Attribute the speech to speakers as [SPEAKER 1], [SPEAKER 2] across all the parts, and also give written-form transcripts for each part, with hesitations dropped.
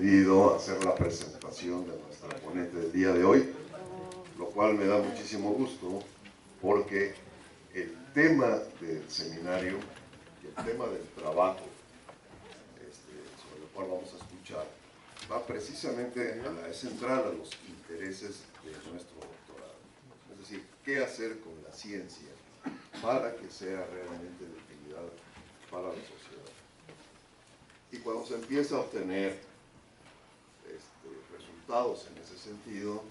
[SPEAKER 1] pedido hacer la presentación de nuestra ponente del día de hoy, lo cual me da muchísimo gusto porque el tema del seminario y el tema del trabajo sobre el cual vamos a escuchar va precisamente es central a los intereses de nuestro doctorado. Es decir, qué hacer con la ciencia para que sea realmente de utilidad para la sociedad. Y cuando se empieza a obtener resultados en ese sentido,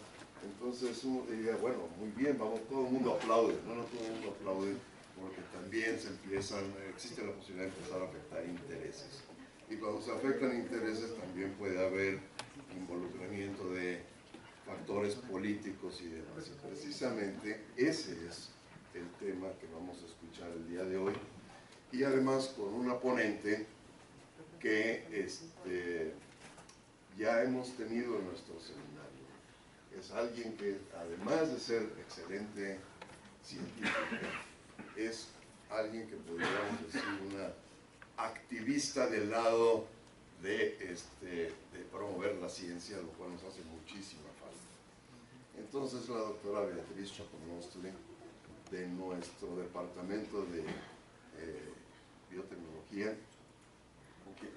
[SPEAKER 1] entonces uno diría, bueno, muy bien, vamos, todo el mundo aplaude, no todo el mundo aplaude, porque también existe la posibilidad de empezar a afectar intereses. Y cuando se afectan intereses también puede haber involucramiento de factores políticos y demás. Y precisamente ese es el tema que vamos a escuchar el día de hoy. Y además con una ponente que ya hemos tenido en nuestro seminario. Es alguien que, además de ser excelente científica, es alguien que podríamos decir una activista del lado de promover la ciencia, lo cual nos hace muchísima falta. Entonces la doctora Beatriz Chaponostle, de nuestro departamento de biotecnología,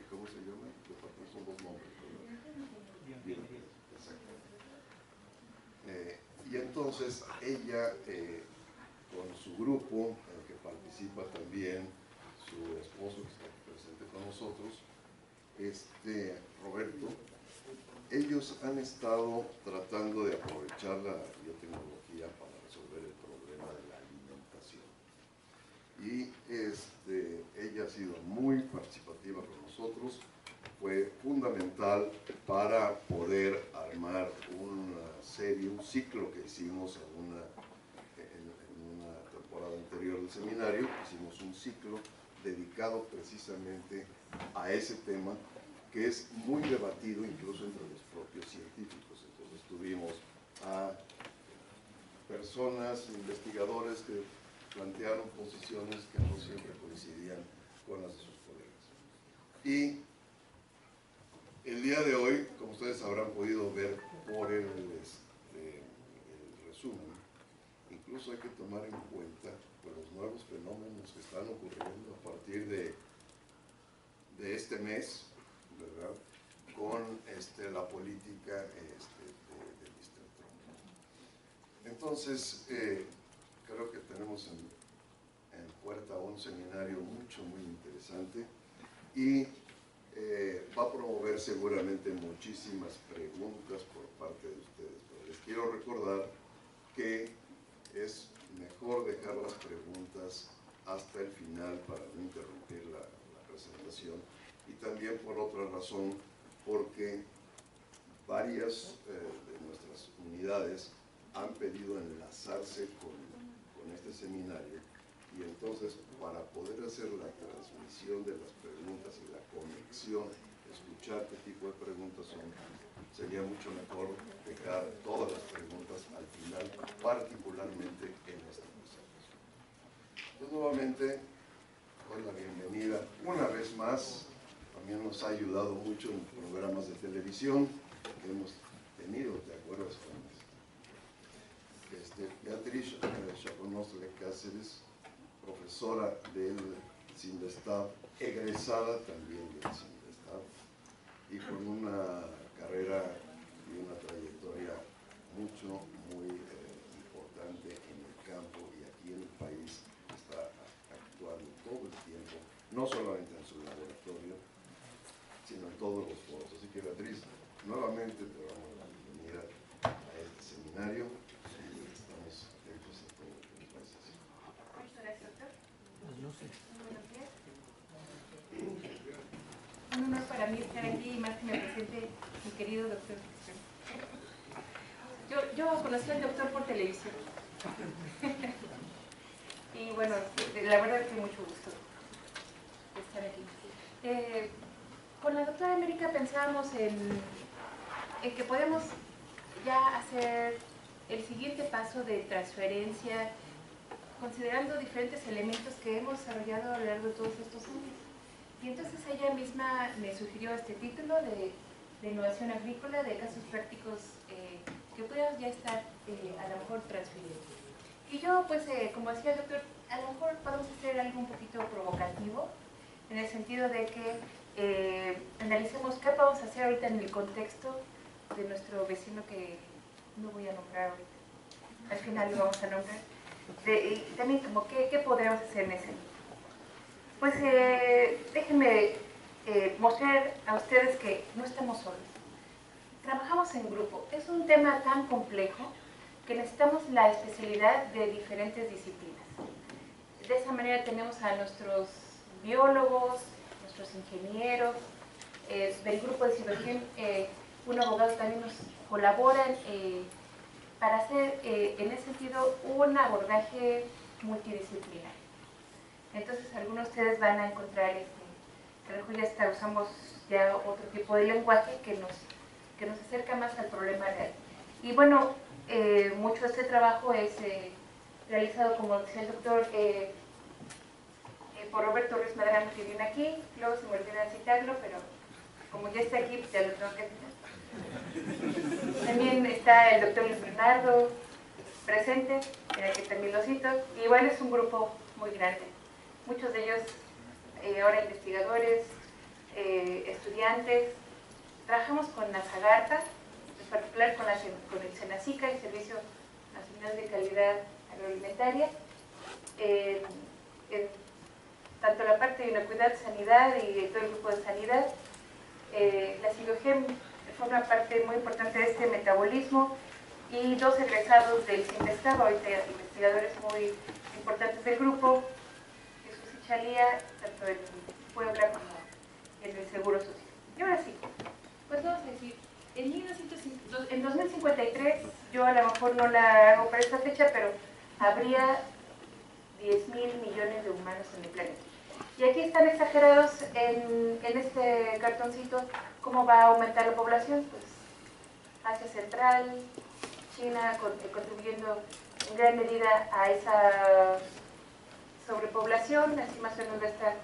[SPEAKER 1] ¿cómo se llama? Son dos nombres, ¿verdad? Exactamente. Y entonces ella, con su grupo, en el que participa también su esposo, que está aquí presente con nosotros, Roberto, ellos han estado tratando de aprovechar la biotecnología para resolver el problema de la alimentación. Y ella ha sido muy participativa con nosotros, fue fundamental para poder armar una serie, un ciclo que hicimos en una temporada anterior del seminario. Hicimos un ciclo dedicado precisamente a ese tema, que es muy debatido incluso entre los propios científicos. Entonces tuvimos a personas, investigadores que plantearon posiciones que no siempre coincidían con las de sus colegas. Y el día de hoy, como ustedes habrán podido ver por el resumen, incluso hay que tomar en cuenta los nuevos fenómenos que están ocurriendo a partir de este mes, ¿verdad?, con la política de Mr. Trump. Entonces, creo que tenemos en puerta un seminario muy interesante y va a promover seguramente muchísimas preguntas por parte de ustedes. Pero les quiero recordar que es mejor dejar las preguntas hasta el final para no interrumpir la presentación, y también por otra razón, porque varias de nuestras unidades han pedido enlazarse con este seminario, y entonces para poder hacer la transmisión de las preguntas y la conexión, escuchar qué tipo de preguntas son, sería mucho mejor dejar todas las preguntas al final, particularmente en esta presentación. Entonces, nuevamente, doy la bienvenida una vez más. También nos ha ayudado mucho en programas de televisión que hemos tenido, ¿te acuerdas? Beatriz Chaponostle Cáceres, profesora del CINVESTAB, egresada también del CINVESTAB, y con una carrera y una trayectoria muy importante en el campo y aquí en el país. Está actuando todo el tiempo, no solamente en su laboratorio, sino en todos los foros. Así que, Beatriz, nuevamente te damos la bienvenida a este seminario y estamos atentos a todo lo que nos vas a decir.
[SPEAKER 2] Muchas gracias, doctor. Buenos días. Un honor para mí estar aquí y más que me presente mi querido doctor. Yo conocí al doctor por televisión. Y bueno, la verdad que mucho gusto estar aquí. Con la doctora América pensábamos en que podemos ya hacer el siguiente paso de transferencia, considerando diferentes elementos que hemos desarrollado a lo largo de todos estos años. Y entonces ella misma me sugirió este título de de innovación agrícola, de casos prácticos que puedan ya estar a lo mejor transferidos. Y yo, pues, como decía el doctor, a lo mejor podemos hacer algo un poquito provocativo, en el sentido de que analicemos qué podemos hacer ahorita en el contexto de nuestro vecino que no voy a nombrar ahorita. Al final lo vamos a nombrar. Y también como qué podemos hacer en ese. Pues déjenme mostrar a ustedes que no estamos solos. Trabajamos en grupo. Es un tema tan complejo que necesitamos la especialidad de diferentes disciplinas. De esa manera tenemos a nuestros biólogos, nuestros ingenieros, del grupo de Cibergen, un abogado también nos colaboran para hacer en ese sentido un abordaje multidisciplinario. Entonces algunos de ustedes van a encontrar, a lo mejor ya usamos ya otro tipo de lenguaje que nos acerca más al problema real. Y bueno, mucho de este trabajo es realizado, como decía el doctor, por Roberto Ruiz Medrano, que viene aquí. Luego se me olvidó citarlo, pero como ya está aquí, pues ya lo tengo que citar. También está el doctor Luis Bernardo presente, que también lo cito. Igual es un grupo muy grande. Muchos de ellos ahora investigadores, estudiantes. Trabajamos con la Zagarpa, en particular con el Senacica, el Servicio Nacional de Calidad Agroalimentaria, tanto la parte de inocuidad, sanidad y todo el grupo de sanidad. La Cibergen forma parte muy importante de este metabolismo y dos egresados del CIMESTAB, ahorita investigadores muy importantes del grupo, Jesús y Chalía, tanto en Puebla como en el Seguro Social. Y ahora sí, pues vamos a decir, en 2053, yo a lo mejor no la hago para esta fecha, pero habría 10.000 millones de humanos en el planeta. Y aquí están exagerados en este cartoncito cómo va a aumentar la población. Pues Asia Central, China contribuyendo en gran medida a esa sobrepoblación, así más o menos va a estar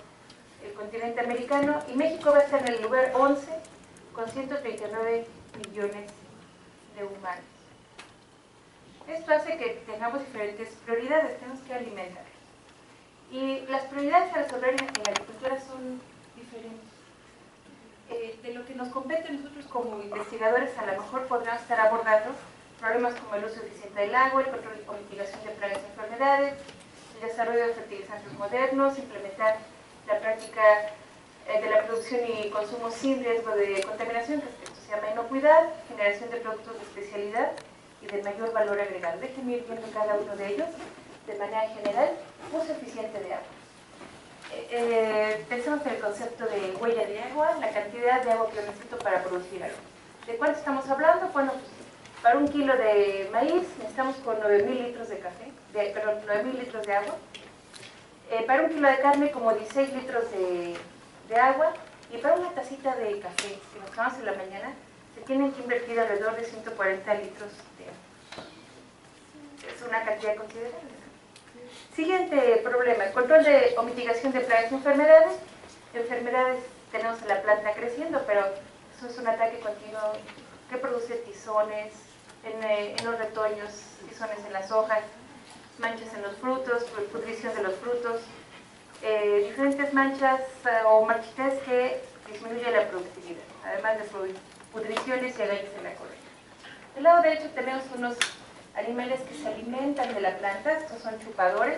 [SPEAKER 2] el continente americano, y México va a estar en el lugar 11 con 139 millones de humanos. Esto hace que tengamos diferentes prioridades, tenemos que alimentar. Y las prioridades a resolver en la agricultura son diferentes. De lo que nos compete a nosotros como investigadores, a lo mejor podríamos estar abordando problemas como el uso eficiente del agua, el control o mitigación de plagas y enfermedades, el desarrollo de fertilizantes modernos, implementar la práctica de la producción y consumo sin riesgo de contaminación, que esto se llama inocuidad, generación de productos de especialidad y de mayor valor agregado. Déjenme ir viendo cada uno de ellos de manera general. Uso eficiente de agua. Pensemos en el concepto de huella de agua, la cantidad de agua que yo necesito para producir algo. ¿De cuánto estamos hablando? Bueno, pues para 1 kilo de maíz necesitamos con 9.000 litros de café, 9.000 litros de agua. Para 1 kilo de carne como 16 litros de agua, y para una tacita de café que nos tomamos en la mañana se tienen que invertir alrededor de 140 litros de agua. Es una cantidad considerable. Siguiente problema, control o mitigación de plagas y enfermedades. Enfermedades, tenemos la planta creciendo, pero eso es un ataque continuo que produce tizones en los retoños, tizones en las hojas, manchas en los frutos, pudrición de los frutos, diferentes manchas o marchitas que disminuyen la productividad, además de pudriciones y agallas en la corona. Del lado derecho tenemos unos animales que se alimentan de la planta, estos son chupadores,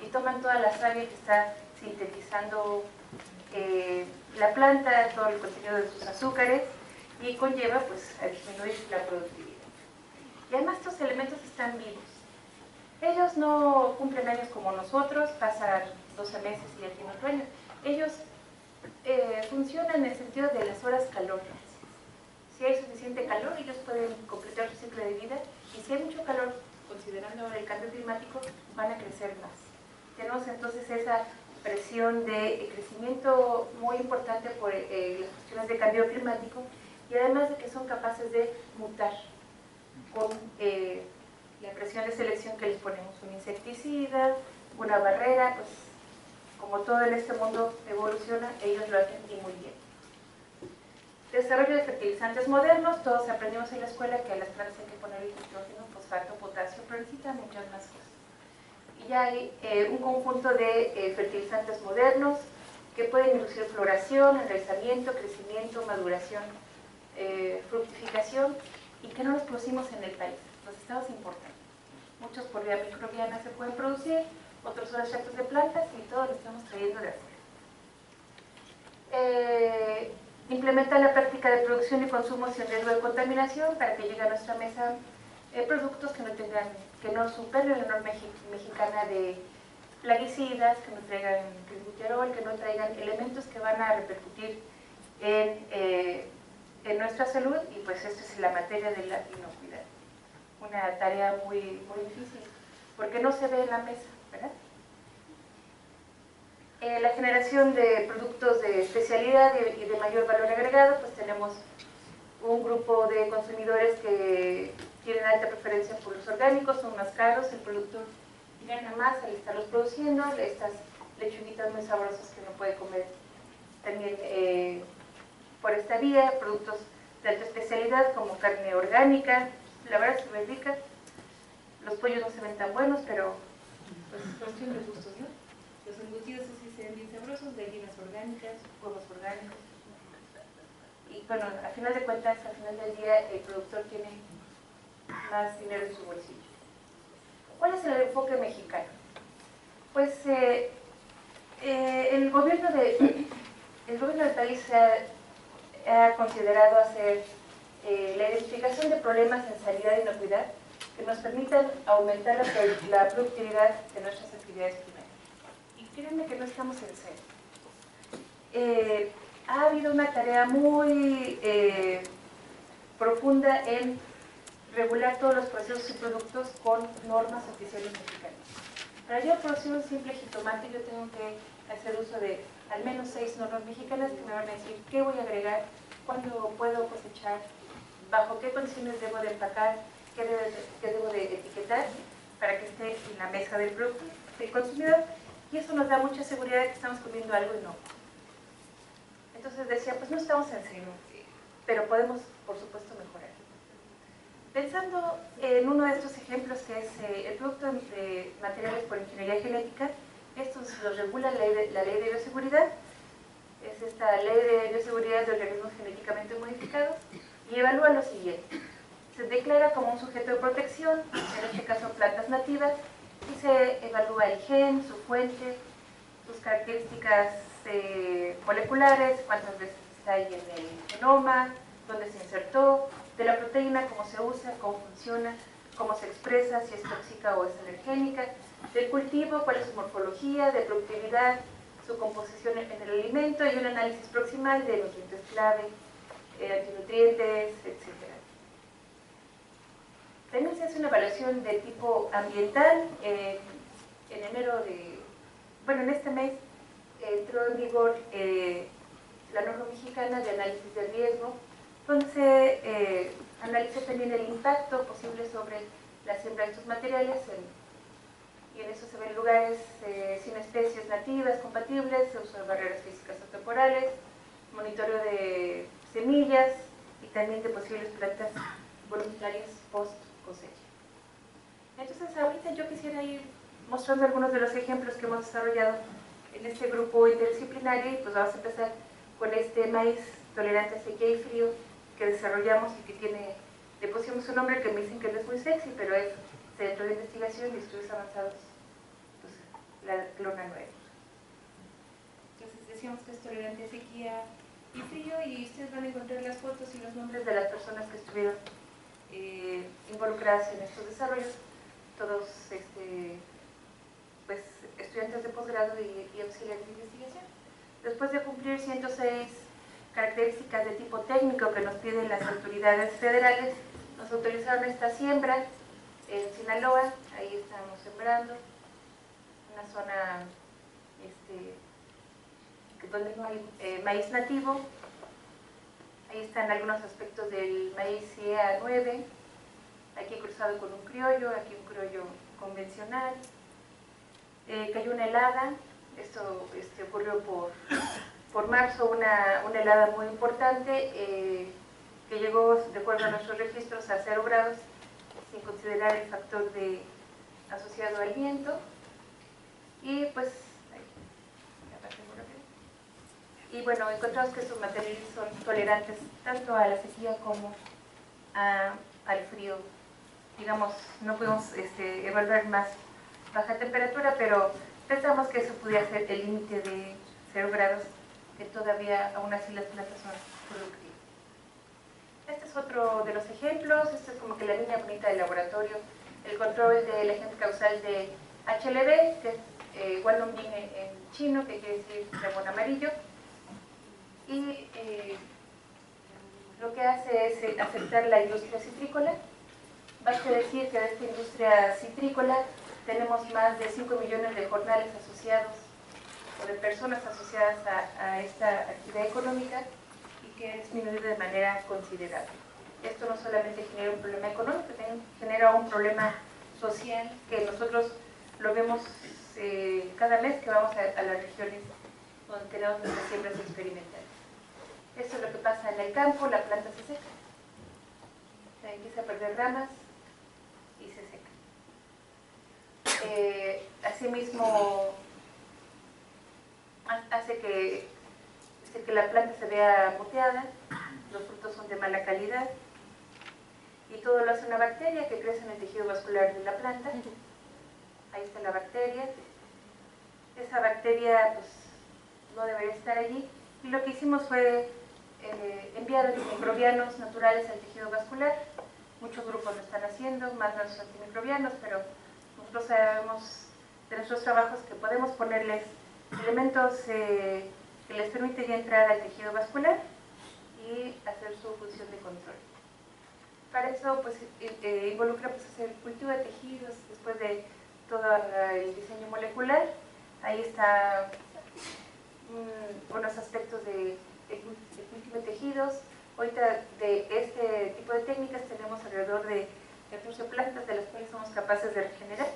[SPEAKER 2] y toman toda la savia que está sintetizando la planta, todo el contenido de sus azúcares, y conlleva pues a disminuir la productividad. Y además estos elementos están vivos. Ellos no cumplen años como nosotros, pasan 12 meses y ya tienen otro año. Ellos funcionan en el sentido de las horas calóricas. Si hay suficiente calor, ellos pueden completar su ciclo de vida, y si hay mucho calor, considerando el cambio climático, van a crecer más. Tenemos entonces esa presión de crecimiento muy importante por las cuestiones de cambio climático, y además de que son capaces de mutar con la presión de selección que les ponemos, un insecticida, una barrera, pues como todo en este mundo evoluciona, ellos lo hacen y muy bien. Desarrollo de fertilizantes modernos, todos aprendimos en la escuela que a las plantas hay que poner nitrógeno, fosfato, potasio, pero necesitan muchas más cosas. Y ya hay un conjunto de fertilizantes modernos que pueden inducir floración, enraizamiento, crecimiento, maduración, fructificación, y que no los producimos en el país, los estados importan. Muchos por vía microbiana se pueden producir, otros son extractos de plantas y todos lo estamos trayendo de afuera. Implementar la práctica de producción y consumo sin riesgo de contaminación para que llegue a nuestra mesa productos que no superen la norma mexicana de plaguicidas, que no traigan clenbuterol, que no traigan elementos que van a repercutir en nuestra salud, y pues esto es la materia de la inocuidad. Una tarea muy, muy difícil, porque no se ve en la mesa, ¿verdad? La generación de productos de especialidad y de mayor valor agregado, pues tenemos un grupo de consumidores que tienen alta preferencia por los orgánicos, son más caros, el productor gana más al estarlos produciendo, estas lechuguitas muy sabrosas que uno puede comer también por esta vía, productos de alta especialidad como carne orgánica, la verdad es muy rica, los pollos no se ven tan buenos, pero pues es cuestión de gustos, ¿no? Los embutidos sí se ven bien sabrosos, gallinas orgánicas, huevos orgánicos. Y bueno, al final de cuentas, al final del día, el productor tiene más dinero en su bolsillo. ¿Cuál es el enfoque mexicano? Pues el gobierno del país ha considerado hacer la identificación de problemas en sanidad y inocuidad que nos permitan aumentar la productividad de nuestras actividades primarias. Y créanme que no estamos en cero. Ha habido una tarea muy profunda en regular todos los procesos y productos con normas oficiales mexicanas. Para yo producir un simple jitomate, yo tengo que hacer uso de al menos 6 normas mexicanas que me van a decir qué voy a agregar, cuándo puedo cosechar, bajo qué condiciones debo de empacar, qué debo de etiquetar para que esté en la mesa del consumidor, y eso nos da mucha seguridad de que estamos comiendo algo inocuo. Entonces decía, pues no estamos en cero, pero podemos, por supuesto, mejorar. Pensando en uno de estos ejemplos, que es el producto de materiales por ingeniería genética, estos los regula la ley de bioseguridad, es esta ley de bioseguridad de organismos genéticamente modificados, y evalúa lo siguiente. Se declara como un sujeto de protección, en este caso plantas nativas, y se evalúa el gen, su fuente, sus características moleculares, cuántas veces está ahí en el genoma, dónde se insertó, de la proteína, cómo se usa, cómo funciona, cómo se expresa, si es tóxica o es alergénica, del cultivo, cuál es su morfología, de productividad, su composición en el alimento, y un análisis proximal de nutrientes clave, antinutrientes, etc. También se hace una evaluación de tipo ambiental. En enero en este mes entró en vigor la norma mexicana de análisis de riesgo, donde se analizó también el impacto posible sobre la siembra de estos materiales, y en eso se ven lugares sin especies nativas compatibles, se uso de barreras físicas o temporales, monitoreo de semillas y también de posibles plantas voluntarias post cosecha. Entonces ahorita yo quisiera ir mostrando algunos de los ejemplos que hemos desarrollado en este grupo interdisciplinario, y pues vamos a empezar con este maíz tolerante a sequía y frío que desarrollamos y que le pusimos un nombre que me dicen que no es muy sexy, pero es Centro de Investigación y Estudios Avanzados, pues, la clona 9. Entonces decíamos que es tolerante a sequía y frío, y ustedes van a encontrar las fotos y los nombres de las personas que estuvieron involucradas en estos desarrollos, todos pues, estudiantes de posgrado y auxiliares de investigación. Después de cumplir 106 características de tipo técnico que nos piden las autoridades federales, nos autorizaron esta siembra en Sinaloa. Ahí estamos sembrando una zona donde no hay maíz nativo. Ahí están algunos aspectos del maíz CEA9, aquí cruzado con un criollo, aquí un criollo convencional. Cayó una helada, esto ocurrió por por marzo una helada muy importante que llegó, de acuerdo a nuestros registros, a 0 grados, sin considerar el factor asociado al viento. Y pues, y bueno, encontramos que estos materiales son tolerantes tanto a la sequía como al frío. Digamos, no podemos evaluar más baja temperatura, pero pensamos que eso pudiera ser el límite de 0 grados, que todavía aún así las plantas son productivas. Este es otro de los ejemplos. Este es como que la línea bonita del laboratorio, el control del agente causal de HLB, que es Guanlongbing en chino, que quiere decir dragón amarillo, y lo que hace es afectar la industria citrícola. Basta decir que de esta industria citrícola tenemos más de 5 millones de jornales asociados o de personas asociadas a esta actividad económica, y que ha disminuido de manera considerable. Esto no solamente genera un problema económico, también genera un problema social que nosotros lo vemos cada mes que vamos a las regiones donde tenemos nuestras siembras experimentales. Esto es lo que pasa en el campo: la planta se seca, se empieza a perder ramas y se seca. Asimismo, hace que la planta se vea moteada, los frutos son de mala calidad, y todo lo hace una bacteria que crece en el tejido vascular de la planta. Ahí está la bacteria. Esa bacteria pues no debería estar allí, y lo que hicimos fue enviar antimicrobianos naturales al tejido vascular. Muchos grupos lo están haciendo, más los antimicrobianos, pero nosotros sabemos de nuestros trabajos que podemos ponerles elementos que les permiten ya entrar al tejido vascular y hacer su función de control. Para eso pues involucra pues hacer cultivo de tejidos después de todo el diseño molecular. Ahí está unos aspectos de cultivo de tejidos. Ahorita de este tipo de técnicas tenemos alrededor de 14 plantas de las cuales somos capaces de regenerar.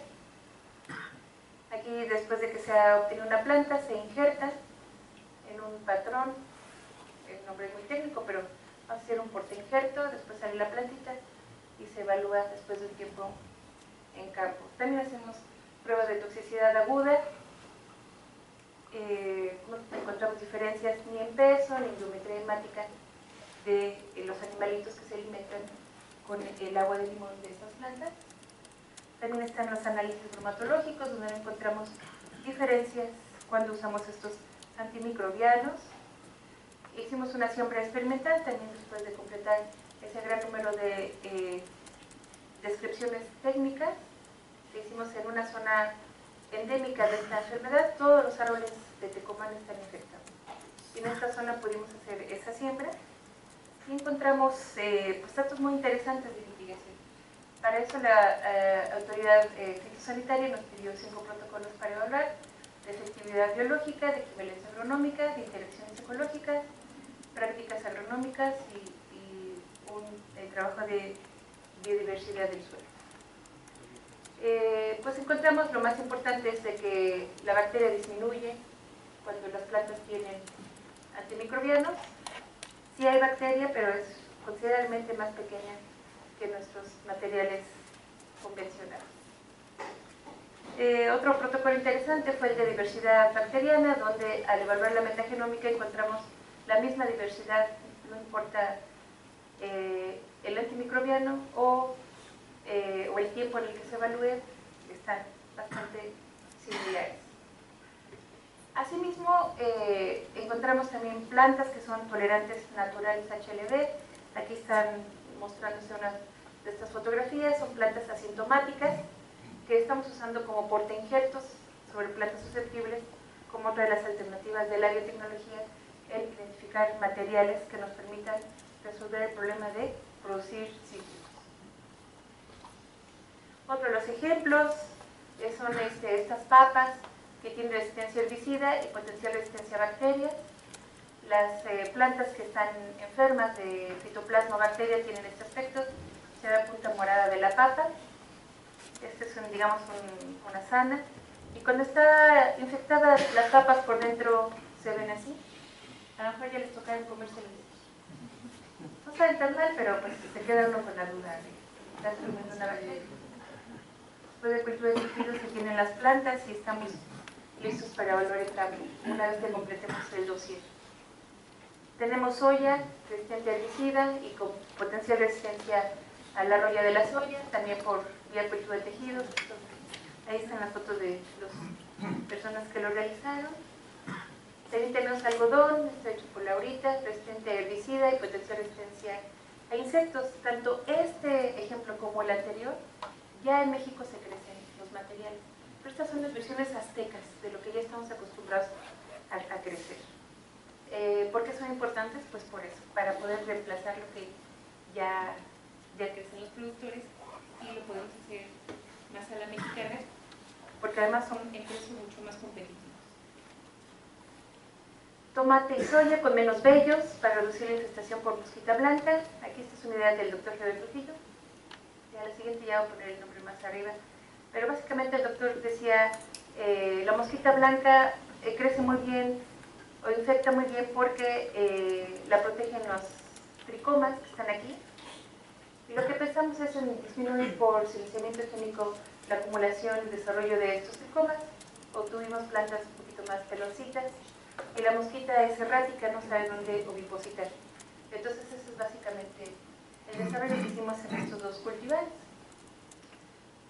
[SPEAKER 2] Aquí, después de que se ha obtenido una planta, se injerta en un patrón. El nombre es muy técnico, pero vamos a hacer un portainjerto. Después sale la plantita y se evalúa después de un tiempo en campo. También hacemos pruebas de toxicidad aguda. No encontramos diferencias ni en peso ni en biometría hemática de los animalitos que se alimentan con el agua de limón de estas plantas. También están los análisis bromatológicos, donde encontramos diferencias cuando usamos estos antimicrobianos. Hicimos una siembra experimental también después de completar ese gran número de descripciones técnicas. Lo hicimos en una zona endémica de esta enfermedad. Todos los árboles de Tecomán están infectados. Y en esta zona pudimos hacer esa siembra y encontramos pues, datos muy interesantes de mitigación. Para eso la autoridad fitosanitaria nos pidió 5 protocolos para evaluar: de efectividad biológica, de equivalencia agronómica, de interacciones ecológicas, prácticas agronómicas y un trabajo de biodiversidad del suelo. Pues encontramos lo más importante es de que la bacteria disminuye cuando las plantas tienen antimicrobianos. Sí hay bacteria, pero es considerablemente más pequeña que nuestros materiales convencionales. Otro protocolo interesante fue el de diversidad bacteriana, donde al evaluar la metagenómica encontramos la misma diversidad, no importa el antimicrobiano o el tiempo en el que se evalúe, están bastante similares. Asimismo, encontramos también plantas que son tolerantes naturales a HLB. Aquí están mostrándose unas de estas fotografías. Son plantas asintomáticas que estamos usando como portainjertos sobre plantas susceptibles, como otra de las alternativas de la biotecnología, en identificar materiales que nos permitan resolver el problema de producir cítricos. Otro de los ejemplos son estas papas que tienen resistencia herbicida y potencial resistencia a bacterias. Las plantas que están enfermas de fitoplasma bacteria tienen este aspecto: se ve la punta morada de la papa. Esta es digamos una sana, y cuando está infectada las papas por dentro se ven así. A lo mejor ya les tocaron comérselos. No saben tan mal, pero pues se queda uno con la duda de estar comiendo una bacteria. Después de cultura de tejidos se tienen las plantas y estamos listos para evaluar el cambio, una vez que completemos el dossier. Tenemos soya, resistente a herbicida y con potencial resistencia a la roya de la soya, también por vía cultura de tejidos. Ahí están las fotos de las personas que lo realizaron. También tenemos algodón, está hecho por Laurita, resistente a herbicida y potencial resistencia a insectos. Tanto este ejemplo como el anterior, ya en México se crecen los materiales. Pero estas son las versiones aztecas de lo que ya estamos acostumbrados a crecer. ¿Por qué son importantes? Pues por eso, para poder reemplazar lo que ya crecen los productores y lo podemos hacer más a la mexicana, porque además son en precios mucho más competitivos. Tomate y soya con menos vellos para reducir la infestación por mosquita blanca. Aquí esta es una idea del doctor Javier Trujillo. Ya la siguiente ya voy a poner el nombre más arriba. Pero básicamente el doctor decía, la mosquita blanca crece muy bien o infecta muy bien porque la protegen los tricomas que están aquí. Y lo que pensamos es en disminuir por silenciamiento génico la acumulación y desarrollo de estos tricomas. Obtuvimos plantas un poquito más peloncitas y la mosquita es errática, no sabe dónde ovipositar. Entonces eso es básicamente el desarrollo que hicimos en estos dos cultivares.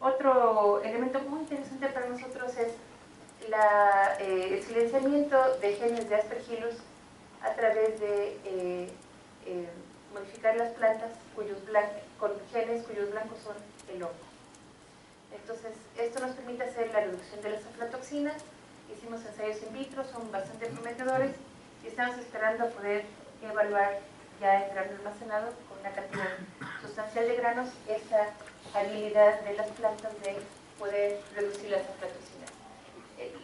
[SPEAKER 2] Otro elemento muy interesante para nosotros es el silenciamiento de genes de Aspergillus a través de modificar las plantas con genes cuyos blancos son el hongo. Entonces, esto nos permite hacer la reducción de las aflatoxinas. Hicimos ensayos in vitro, son bastante prometedores y estamos esperando poder evaluar ya en grano almacenado con una cantidad sustancial de granos esta habilidad de las plantas de poder reducir las aflatoxinas.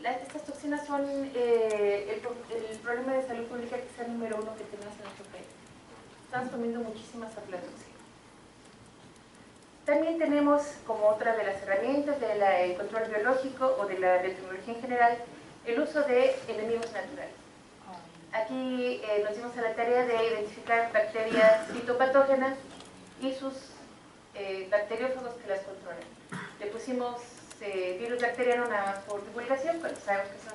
[SPEAKER 2] Estas toxinas son el problema de salud pública quizá número uno que tenemos en nuestro país. Estamos comiendo muchísimas aflatoxinas. También tenemos como otra de las herramientas del control biológico o de la biotecnología en general el uso de enemigos naturales. Aquí nos dimos a la tarea de identificar bacterias fitopatógenas y sus bacteriófagos que las controlan. Le pusimos virus bacteriano nada más por divulgación, porque sabemos que son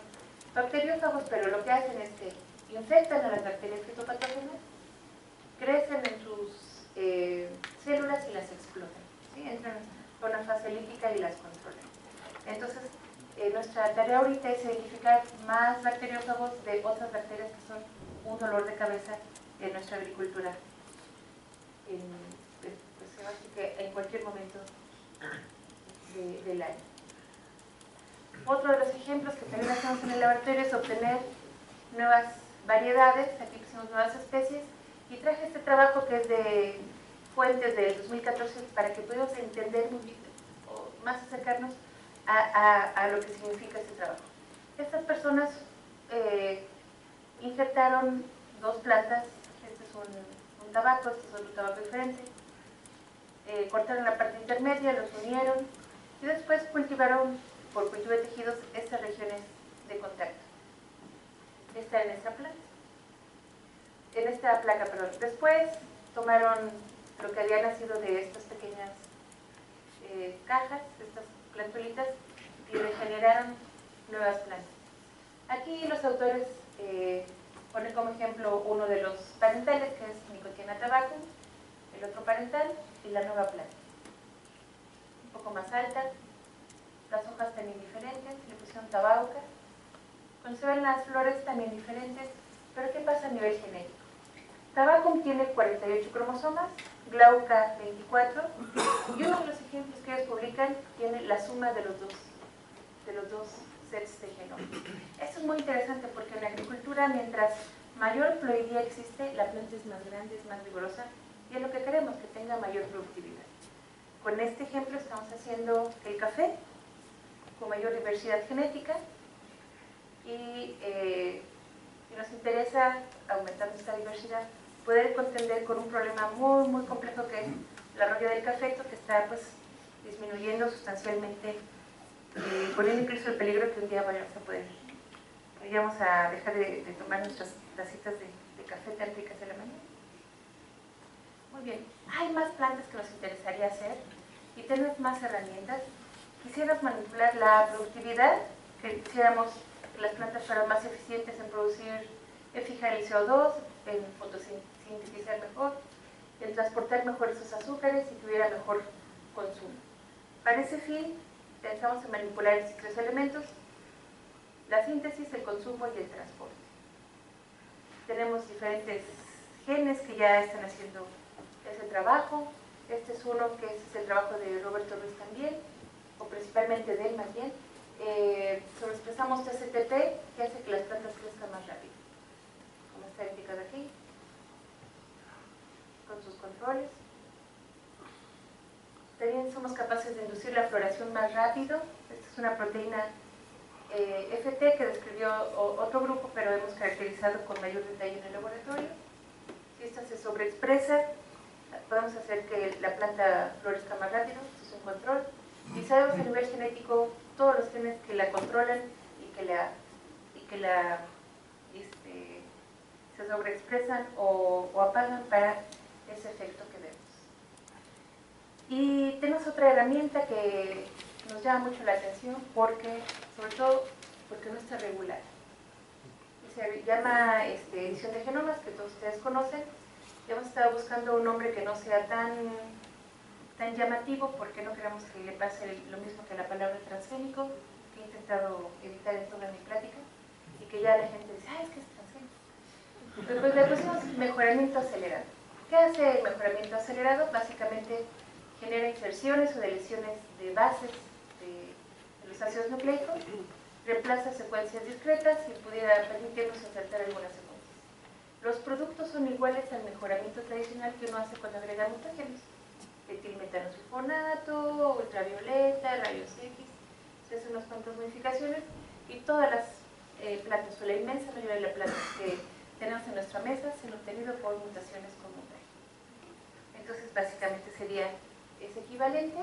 [SPEAKER 2] bacteriófagos, pero lo que hacen es que infectan a las bacterias fitopatógenas, crecen en sus células y las explotan. ¿Sí? Entran a una fase lítica y las controlan. Entonces, nuestra tarea ahorita es identificar más bacteriófagos de otras bacterias que son un dolor de cabeza en nuestra agricultura. Pues así que en cualquier momento del año. Otro de los ejemplos que también hacemos en el laboratorio es obtener nuevas variedades. Aquí pusimos nuevas especies y traje este trabajo que es de fuentes del 2014 para que podamos entender muy bien, o más acercarnos a lo que significa este trabajo. Estas personas injertaron dos plantas, este es un tabaco, este es otro tabaco diferente, cortaron la parte intermedia, los unieron y después cultivaron por cultivo de tejidos estas regiones de contacto. Esta en esta placa, perdón. Después tomaron lo que había nacido de estas pequeñas cajas, estas plantulitas, y regeneraron nuevas plantas. Aquí los autores ponen como ejemplo uno de los parentales, que es Nicotiana tabacum, el otro parental y la nueva planta. Un poco más alta, las hojas también diferentes, le pusieron tabauca. Cuando se ven las flores también diferentes, pero ¿qué pasa a nivel genético? Tabacum tiene 48 cromosomas, Glauca 24, y uno de los ejemplos que ellos publican tiene la suma de los dos sets de genoma. Esto es muy interesante porque en la agricultura, mientras mayor ploidía existe, la planta es más grande, es más vigorosa, y es lo que queremos, que tenga mayor productividad. Con este ejemplo estamos haciendo el café con mayor diversidad genética y nos interesa aumentar esta diversidad, poder contender con un problema muy, muy complejo que es la roya del cafeto, que está pues disminuyendo sustancialmente, poniendo incluso el peligro que un día vayamos a dejar de tomar nuestras tacitas de café tan ricas de la mañana. Muy bien, hay más plantas que nos interesaría hacer y tenemos más herramientas. Quisiéramos manipular la productividad, que quisiéramos que las plantas fueran más eficientes en producir, en fijar el CO2, en fotosintetizar mejor, en transportar mejor esos azúcares y tuviera mejor consumo. Para ese fin, pensamos en manipular estos tres elementos: la síntesis, el consumo y el transporte. Tenemos diferentes genes que ya están haciendo ese trabajo. Este es uno que es el trabajo de Roberto Ruiz también, o principalmente de él más bien. Sobreexpresamos TCTP, que hace que las plantas crezcan más rápido, como está indicado aquí, con sus controles. También somos capaces de inducir la floración más rápido. Esta es una proteína FT que describió otro grupo, pero hemos caracterizado con mayor detalle en el laboratorio. Si esta se sobreexpresa, podemos hacer que la planta florezca más rápido. Esto es un control. Y sabemos a nivel genético todos los genes que la controlan y que se sobreexpresan o apagan para ese efecto que vemos. Y tenemos otra herramienta que nos llama mucho la atención, sobre todo porque no está regulada. Se llama edición de genomas, que todos ustedes conocen. Hemos estado buscando un nombre que no sea tan llamativo, porque no queremos que le pase lo mismo que la palabra transgénico, que he intentado evitar en toda mi plática, y que ya la gente dice, es que es transgénico. Pero pues le pusimos mejoramiento acelerado. ¿Qué hace el mejoramiento acelerado? Básicamente genera inserciones o deleciones de bases de los ácidos nucleicos, reemplaza secuencias discretas y pudiera permitirnos insertar algunas secuencias. Los productos son iguales al mejoramiento tradicional que uno hace cuando agrega mutágenos: etilmetanosulfonato, ultravioleta, rayos X. Se hacen unas cuantas modificaciones y todas las plantas, o la inmensa mayoría de las plantas que tenemos en nuestra mesa, se han obtenido por mutaciones con mutágenos. Entonces, básicamente sería ese equivalente.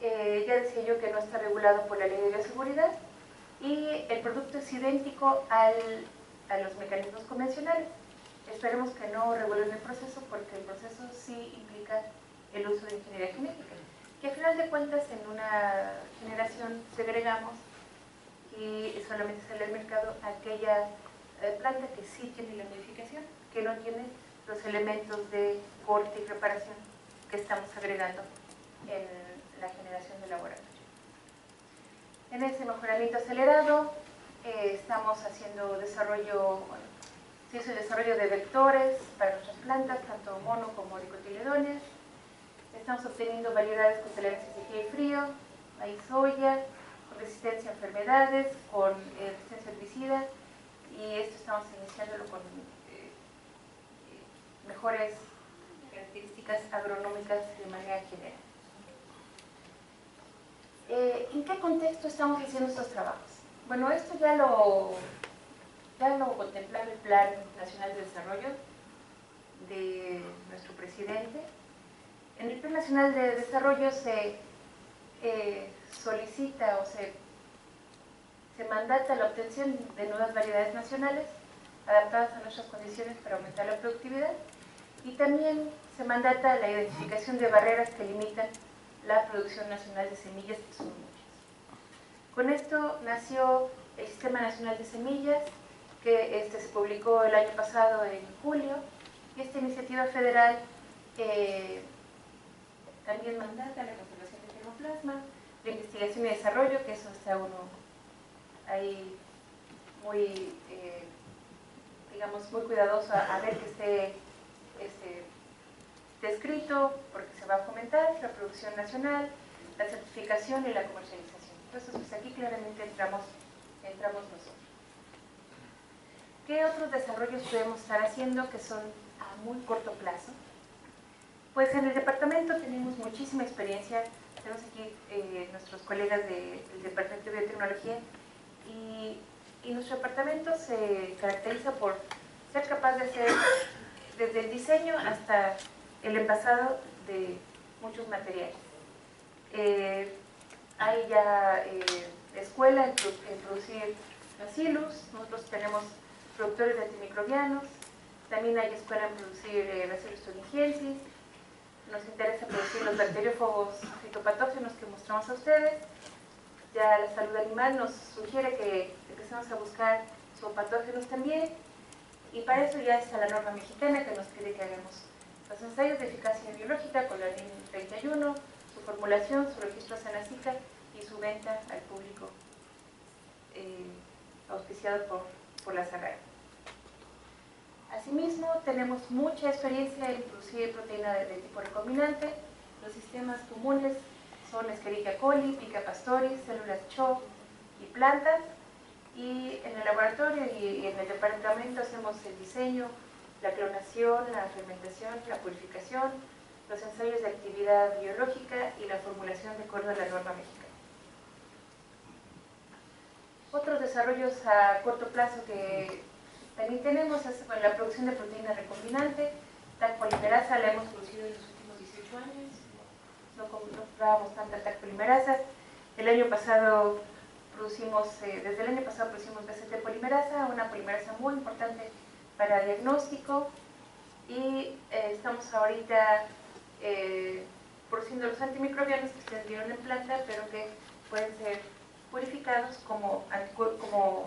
[SPEAKER 2] Ya decía yo que no está regulado por la ley de bioseguridad y el producto es idéntico a los mecanismos convencionales. Esperemos que no regulen el proceso, porque el proceso sí implica el uso de ingeniería genética, que al final de cuentas en una generación segregamos y solamente sale al mercado aquella planta que sí tiene la modificación, que no tiene los elementos de corte y reparación que estamos agregando en la generación de laboratorio. En ese mejoramiento acelerado estamos haciendo desarrollo, se hizo el desarrollo de vectores para nuestras plantas, tanto mono como dicotiledóneas. Estamos obteniendo variedades con tolerancia a sequía y frío, maíz, soya, con resistencia a enfermedades, con resistencia herbicida, y esto estamos iniciándolo con mejores características agronómicas de manera general. ¿En qué contexto estamos haciendo estos trabajos? Bueno, esto ya lo contemplaba el Plan Nacional de Desarrollo de nuestro presidente. En el Plan Nacional de Desarrollo se solicita o se mandata la obtención de nuevas variedades nacionales adaptadas a nuestras condiciones para aumentar la productividad, y también se mandata la identificación de barreras que limitan la producción nacional de semillas, que son muchas. Con esto nació el Sistema Nacional de Semillas, que se publicó el año pasado en julio, y esta iniciativa federal también mandata la conservación del germoplasma, la investigación y desarrollo, que eso está uno ahí muy, digamos, muy cuidadoso a ver que esté escrito, porque se va a fomentar la producción nacional, la certificación y la comercialización. Entonces, pues aquí claramente entramos nosotros. ¿Qué otros desarrollos podemos estar haciendo que son a muy corto plazo? Pues en el departamento tenemos muchísima experiencia. Tenemos aquí nuestros colegas del Departamento de Biotecnología, y nuestro departamento se caracteriza por ser capaz de hacer desde el diseño hasta el envasado de muchos materiales. Hay ya escuela en producir bacillus. Nosotros tenemos productores de antimicrobianos, también hay escuela en producir Bacillus thuringiensis, nos interesa producir los bacteriófagos fitopatógenos que mostramos a ustedes. Ya la salud animal nos sugiere que empecemos a buscar zoopatógenos también, y para eso ya está la norma mexicana que nos pide que hagamos los ensayos de eficacia biológica con la línea 31, su formulación, su registro Senacica y su venta al público auspiciado por la SAGAR. Asimismo, tenemos mucha experiencia en producir proteína de tipo recombinante. Los sistemas comunes son Escherichia coli, Pica pastoris, células CHO y plantas. Y en el laboratorio y en el departamento hacemos el diseño, la clonación, la fermentación, la purificación, los ensayos de actividad biológica y la formulación de acuerdo a la norma mexicana. Otros desarrollos a corto plazo que también tenemos es la producción de proteína recombinante. TAC polimerasa la hemos producido en los últimos 18 años. No comprábamos tanta TAC polimerasa. El año pasado desde el año pasado producimos BCT polimerasa, una polimerasa muy importante para diagnóstico, y estamos ahorita produciendo los antimicrobianos que ustedes vieron en planta, pero que pueden ser purificados como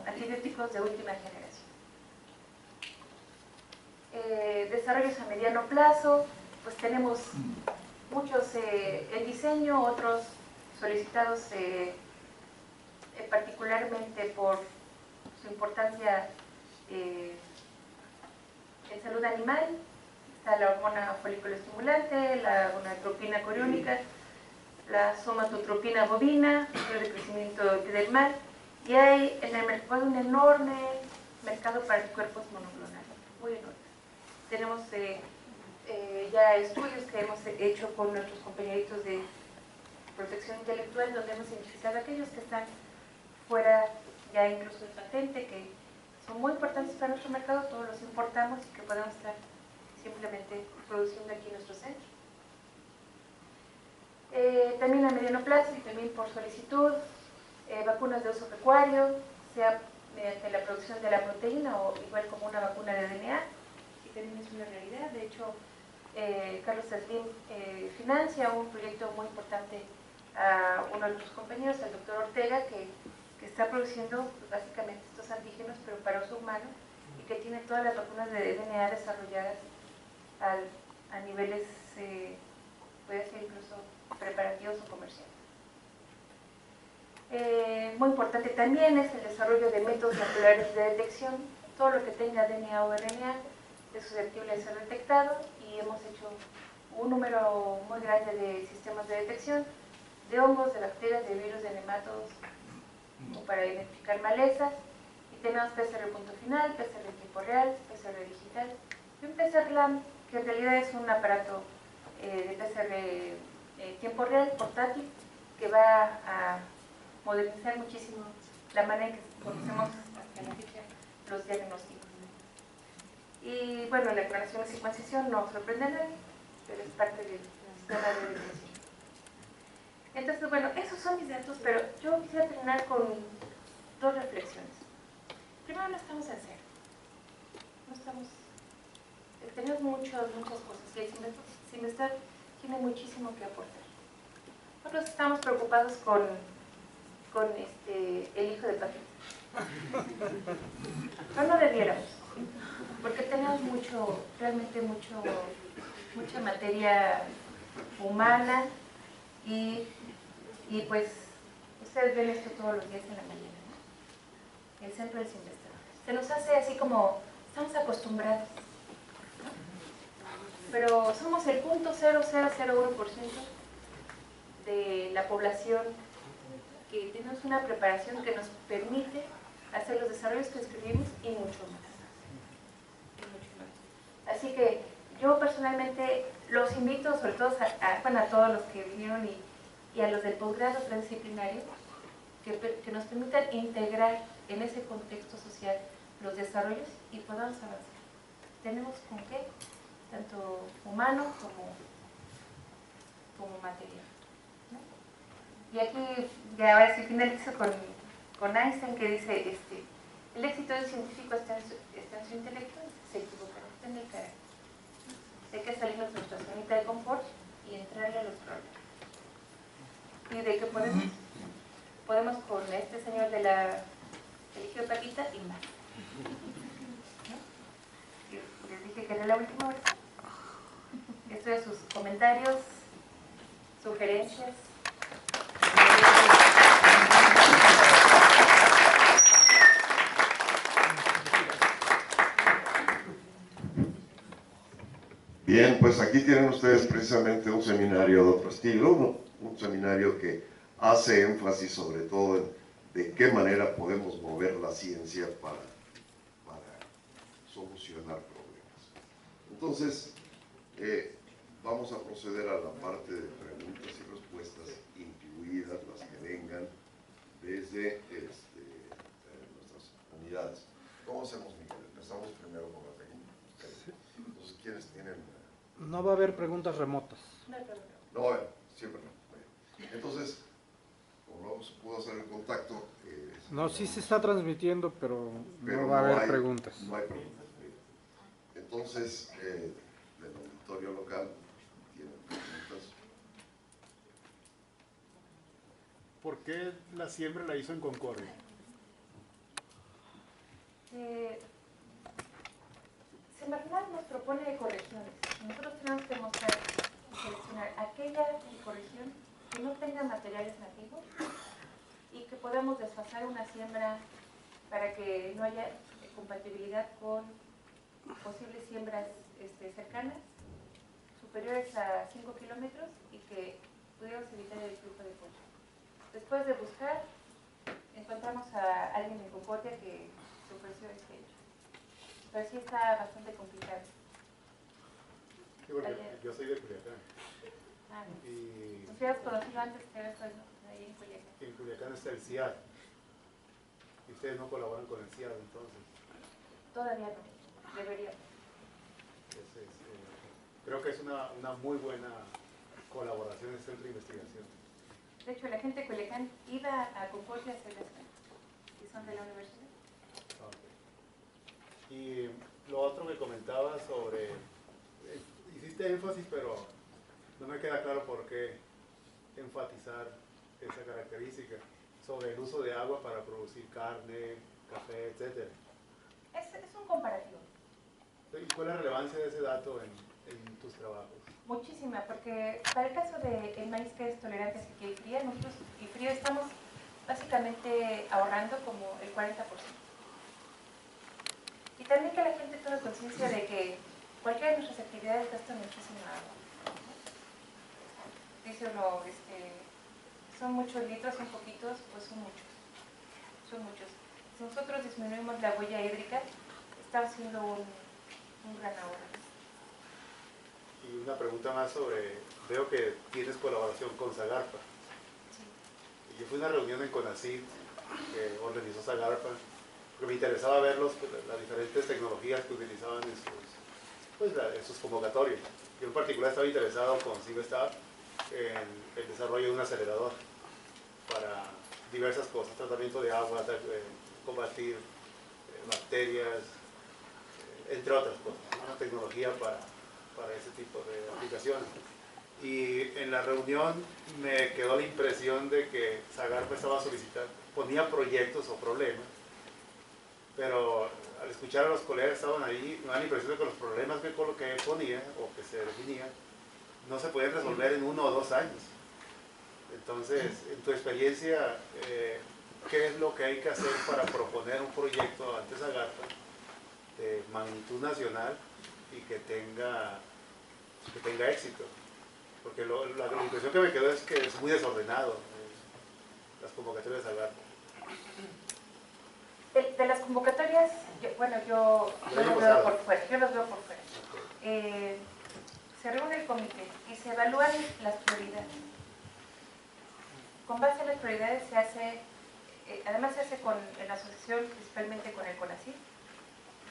[SPEAKER 2] antibióticos de última generación. Desarrollos a mediano plazo, pues tenemos muchos en diseño, otros solicitados particularmente por su importancia en salud animal. Está la hormona folículo estimulante, la gonadotropina coriónica, la somatotropina bovina, el crecimiento epidermal, y hay en el mercado un enorme mercado para cuerpos monoclonales, muy enorme. Tenemos ya estudios que hemos hecho con nuestros compañeritos de protección intelectual, donde hemos identificado aquellos que están fuera ya incluso de patente, que son muy importantes para nuestro mercado, todos los importamos y que podemos estar simplemente produciendo aquí en nuestro centro. También a mediano plazo y también por solicitud, vacunas de uso pecuario, sea mediante la producción de la proteína o igual como una vacuna de DNA, que también es una realidad. De hecho, Carlos Slim financia un proyecto muy importante a uno de nuestros compañeros, el doctor Ortega, que está produciendo pues, básicamente estos antígenos, pero para uso humano, y que tiene todas las vacunas de DNA desarrolladas a niveles, puede ser incluso preparativos o comerciales. Muy importante también es el desarrollo de métodos moleculares de detección. Todo lo que tenga DNA o RNA es susceptible de ser detectado, y hemos hecho un número muy grande de sistemas de detección de hongos, de bacterias, de virus, de nematodos, o para identificar malezas. Y tenemos PCR punto final, PCR en tiempo real, PCR digital y un PCR LAM, que en realidad es un aparato de PCR tiempo real, portátil, que va a modernizar muchísimo la manera en que conocemos hasta la fecha los diagnósticos. Y bueno, la declaración de secuenciación no sorprende a nadie, pero es parte del sistema de detección. Entonces, bueno, esos son mis datos, pero yo quisiera terminar con dos reflexiones. Primero, no estamos en cero. No estamos... Tenemos muchas cosas, y el Simestar tiene muchísimo que aportar. Nosotros estamos preocupados con el hijo de Paquita. Pero no debiéramos, porque tenemos realmente mucha materia humana, y pues ustedes ven esto todos los días en la mañana, ¿no? El centro del Simestar. Se nos hace así como, estamos acostumbrados, ¿no? Pero somos el 0.0001% de la población que tenemos una preparación que nos permite hacer los desarrollos que escribimos y mucho más. Así que yo personalmente los invito, sobre todo a todos los que vinieron y a los del posgrado transdisciplinario, que nos permitan integrar en ese contexto social los desarrollos y podamos avanzar. Tenemos con qué, tanto humano como material, ¿no? Y aquí, ya ahora sí finalizo con Einstein, que dice, El éxito del científico está en su intelecto, se equivocará, está en el carácter. Hay que salirnos de nuestra zonita de confort y entrarle a los problemas. Y de que podemos con este señor de la religión Paquita y más. Les dije que era la última hora. Esto de sus comentarios, sugerencias.
[SPEAKER 1] Bien, pues aquí tienen ustedes precisamente un seminario de otro estilo, ¿no? Un seminario que hace énfasis sobre todo en de qué manera podemos mover la ciencia para solucionar problemas. Entonces, vamos a proceder a la parte de preguntas y respuestas, incluidas las que vengan desde nuestras unidades. ¿Cómo hacemos, Miguel? Empezamos primero con la técnica. Entonces, ¿quiénes tienen?
[SPEAKER 3] No va a haber preguntas remotas.
[SPEAKER 1] No va a haber, siempre no. Entonces, como no se pudo hacer el contacto...
[SPEAKER 3] No, sí se está transmitiendo, pero
[SPEAKER 1] pero
[SPEAKER 3] no va a haber preguntas.
[SPEAKER 1] No hay preguntas. Entonces, del auditorio local, ¿tienen preguntas?
[SPEAKER 4] ¿Por qué la siembra la hizo en Concordia?
[SPEAKER 2] Semarnat nos propone ecorregiones. Nosotros tenemos que mostrar y seleccionar aquella ecorregión que no tenga materiales nativos y que podamos desfasar una siembra para que no haya compatibilidad con posibles siembras cercanas, superiores a 5 kilómetros y que pudiéramos evitar el flujo de pollo. Después de buscar, encontramos a alguien en Concordia que se ofreció este hecho. Pero sí está bastante complicado.
[SPEAKER 4] Sí, porque yo soy de Culiacán.
[SPEAKER 2] Y nos habías conocido antes que eras ahí en Culiacán.
[SPEAKER 4] En Culiacán está el CIAD. Y ustedes no colaboran con el CIAD entonces.
[SPEAKER 2] Todavía no, deberíamos.
[SPEAKER 4] Entonces, creo que es una muy buena colaboración en el centro de investigación.
[SPEAKER 2] De hecho, la gente de Culiacán iba a Concordia a hacer las clases, y son de la universidad.
[SPEAKER 4] Okay. Y lo otro que comentaba sobre, hiciste énfasis, pero no me queda claro por qué enfatizar esa característica sobre el uso de agua para producir carne, café, etc.
[SPEAKER 2] Es un comparativo.
[SPEAKER 4] ¿Y cuál es la relevancia de ese dato en tus trabajos?
[SPEAKER 2] Muchísima, porque para el caso del maíz que es tolerante a sequía y fría, nosotros y frío estamos básicamente ahorrando como el 40%. Y también que la gente tome conciencia de que cualquiera de nuestras actividades gasta muchísima agua. Dice uno, son muchos litros, son poquitos, pues son muchos. Son muchos. Si nosotros disminuimos la huella hídrica, está haciendo un gran ahorro.
[SPEAKER 4] Y una pregunta más sobre, veo que tienes colaboración con Zagarpa.
[SPEAKER 2] Sí.
[SPEAKER 4] Yo fui a una reunión en CONACYT que organizó Zagarpa, porque me interesaba ver las diferentes tecnologías que utilizaban en sus convocatorias. Yo en particular estaba interesado con CIVESTAR en el desarrollo de un acelerador para diversas cosas, tratamiento de agua, combatir bacterias, entre otras cosas, una tecnología para ese tipo de aplicaciones. Y en la reunión me quedó la impresión de que Zagarpa estaba solicitando, ponía proyectos o problemas, pero al escuchar a los colegas que estaban ahí, me da la impresión de que los problemas que ponía o que se definían no se podían resolver en 1 o 2 años. Entonces, en tu experiencia, ¿qué es lo que hay que hacer para proponer un proyecto ante Zagarpa de magnitud nacional y que tenga éxito? Porque la impresión que me quedó es que es muy desordenado las convocatorias de Zagarpa.
[SPEAKER 2] De las convocatorias, yo los veo por fuera. Okay. Se reúne el comité y se evalúan las prioridades. Con base en las prioridades se hace, además se hace en la asociación, principalmente con el CONACYT,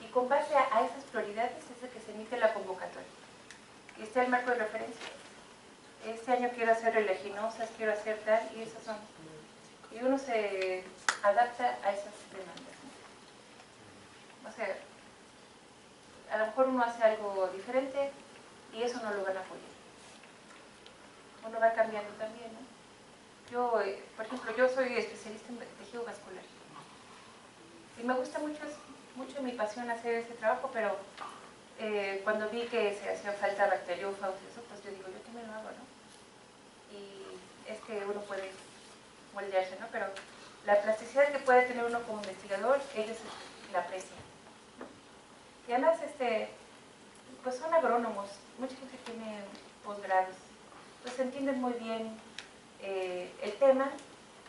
[SPEAKER 2] y con base a esas prioridades es de que se emite la convocatoria. Y está el marco de referencia. Este año quiero hacer oleaginosas, quiero hacer tal, y esas son. Y uno se adapta a esas demandas. O sea, a lo mejor uno hace algo diferente y eso no lo van a apoyar. Uno va cambiando también, ¿no? Yo, por ejemplo, yo soy especialista en tejido vascular. Y me gusta mucho, es mucho mi pasión hacer ese trabajo, pero cuando vi que se hacía falta bacteriófagos y eso, pues yo digo, yo también lo hago, ¿no? Y es que uno puede moldearse, ¿no? Pero la plasticidad que puede tener uno como investigador, ellos la aprecian. Y además, pues son agrónomos, mucha gente tiene posgrados, pues entienden muy bien el tema,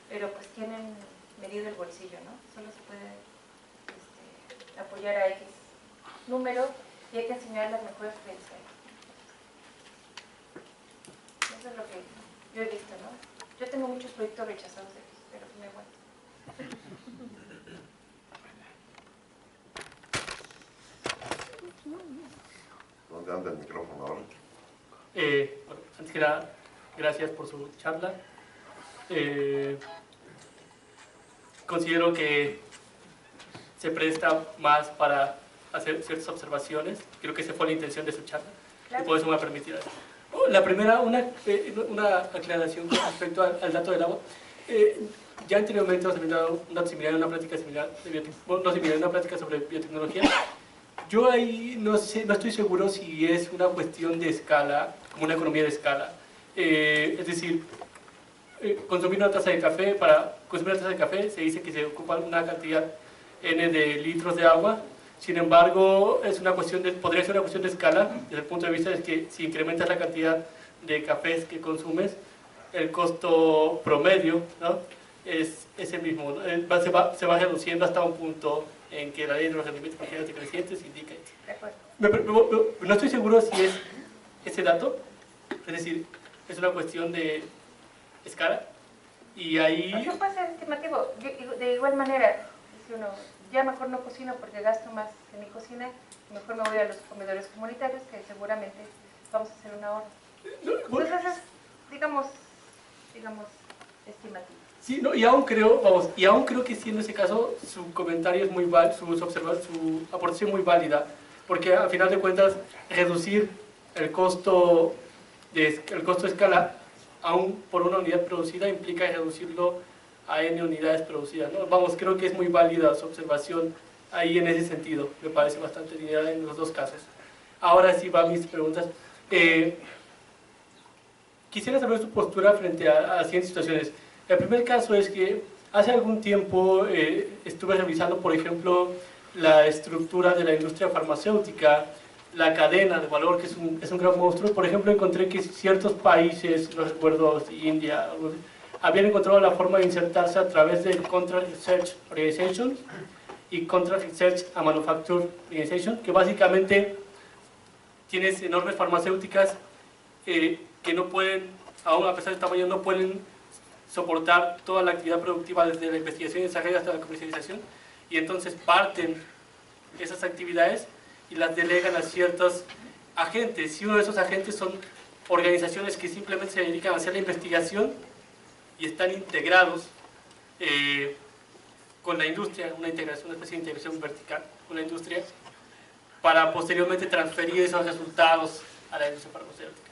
[SPEAKER 2] pero pues tienen medido el bolsillo, ¿no? Solo se puede apoyar a X número y hay que enseñar las mejores credenciales. Eso es lo que yo he visto, ¿no? Yo tengo muchos proyectos rechazados de ellos, pero me aguanto.
[SPEAKER 1] ¿Dónde anda el micrófono ahora?
[SPEAKER 5] Bueno, antes que nada, gracias por su charla. Considero que se presta más para hacer ciertas observaciones. Creo que esa fue la intención de su charla.
[SPEAKER 2] Claro.
[SPEAKER 5] Y por eso me va a permitir eso. La primera, una aclaración con respecto al dato del agua. Ya anteriormente hemos tenido un dato similar en una práctica similar de no similar, en una práctica sobre biotecnología. Yo ahí no estoy seguro si es una cuestión de escala, como una economía de escala. Es decir, consumir una taza de café, para consumir una taza de café se dice que se ocupa una cantidad N de litros de agua. Sin embargo, podría ser una cuestión de escala, desde el punto de vista de que si incrementas la cantidad de cafés que consumes, el costo promedio, ¿no?, es ese mismo, ¿no? Se va reduciendo hasta un punto en que la ley de los rendimientos marginales decrecientes indica.
[SPEAKER 2] De acuerdo.
[SPEAKER 5] No estoy seguro si es ese dato, es decir, es una cuestión de escala, y ahí...
[SPEAKER 2] Eso puede ser estimativo. De igual manera, si uno, ya mejor no cocino porque gasto más en mi cocina, mejor me voy a los comedores comunitarios, que seguramente vamos a hacer una hora. Entonces es, digamos, estimativo.
[SPEAKER 5] Sí, no, y aún creo que sí, en ese caso su comentario es muy válido, su aportación es muy válida, porque a final de cuentas reducir el costo de escala aún por una unidad producida implica reducirlo a N unidades producidas, ¿no? Vamos, creo que es muy válida su observación ahí en ese sentido, me parece bastante lineal en los dos casos. Ahora sí van mis preguntas. Quisiera saber su postura frente a siguientes situaciones. El primer caso es que hace algún tiempo estuve revisando, por ejemplo, la estructura de la industria farmacéutica, la cadena de valor, que es un gran monstruo. Por ejemplo, encontré que ciertos países, no recuerdo si India, habían encontrado la forma de insertarse a través de Contract Research Organization y Contract Research and Manufacture Organization, que básicamente tienes enormes farmacéuticas que no pueden, aún a pesar del tamaño, no pueden soportar toda la actividad productiva desde la investigación y desarrollo hasta la comercialización, y entonces parten esas actividades y las delegan a ciertos agentes, y uno de esos agentes son organizaciones que simplemente se dedican a hacer la investigación y están integrados con la industria, una especie de integración vertical con la industria, para posteriormente transferir esos resultados a la industria farmacéutica.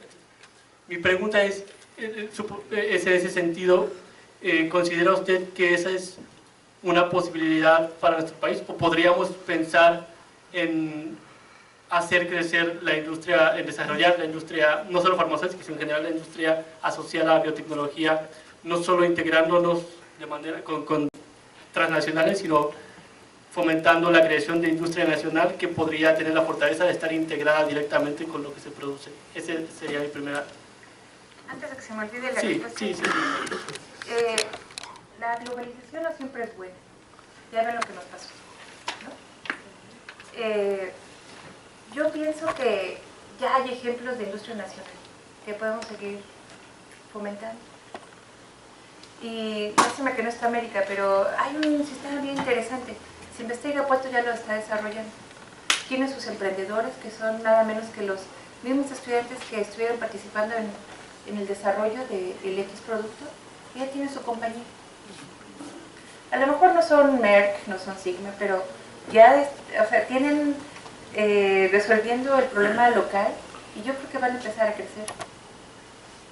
[SPEAKER 5] Mi pregunta es, en ese sentido, ¿considera usted que esa es una posibilidad para nuestro país? ¿O podríamos pensar en hacer crecer la industria, en desarrollar la industria, no solo farmacéutica, sino en general la industria asociada a biotecnología, no solo integrándonos de manera con transnacionales, sino fomentando la creación de industria nacional que podría tener la fortaleza de estar integrada directamente con lo que se produce? Esa sería mi primera...
[SPEAKER 2] Antes de que se me olvide la
[SPEAKER 5] Sí.
[SPEAKER 2] La globalización no siempre es buena. Ya ven lo que nos pasó, ¿no? Yo pienso que ya hay ejemplos de industria nacional que podemos seguir fomentando. Y lástima que no está América, pero hay un sistema bien interesante. Si investiga Puerto ya lo está desarrollando. Tiene sus emprendedores, que son nada menos que los mismos estudiantes que estuvieron participando en el desarrollo del X producto, y ya tienen su compañía. A lo mejor no son Merck, no son Sigma, pero ya, o sea, tienen resolviendo el problema local y yo creo que van a empezar a crecer.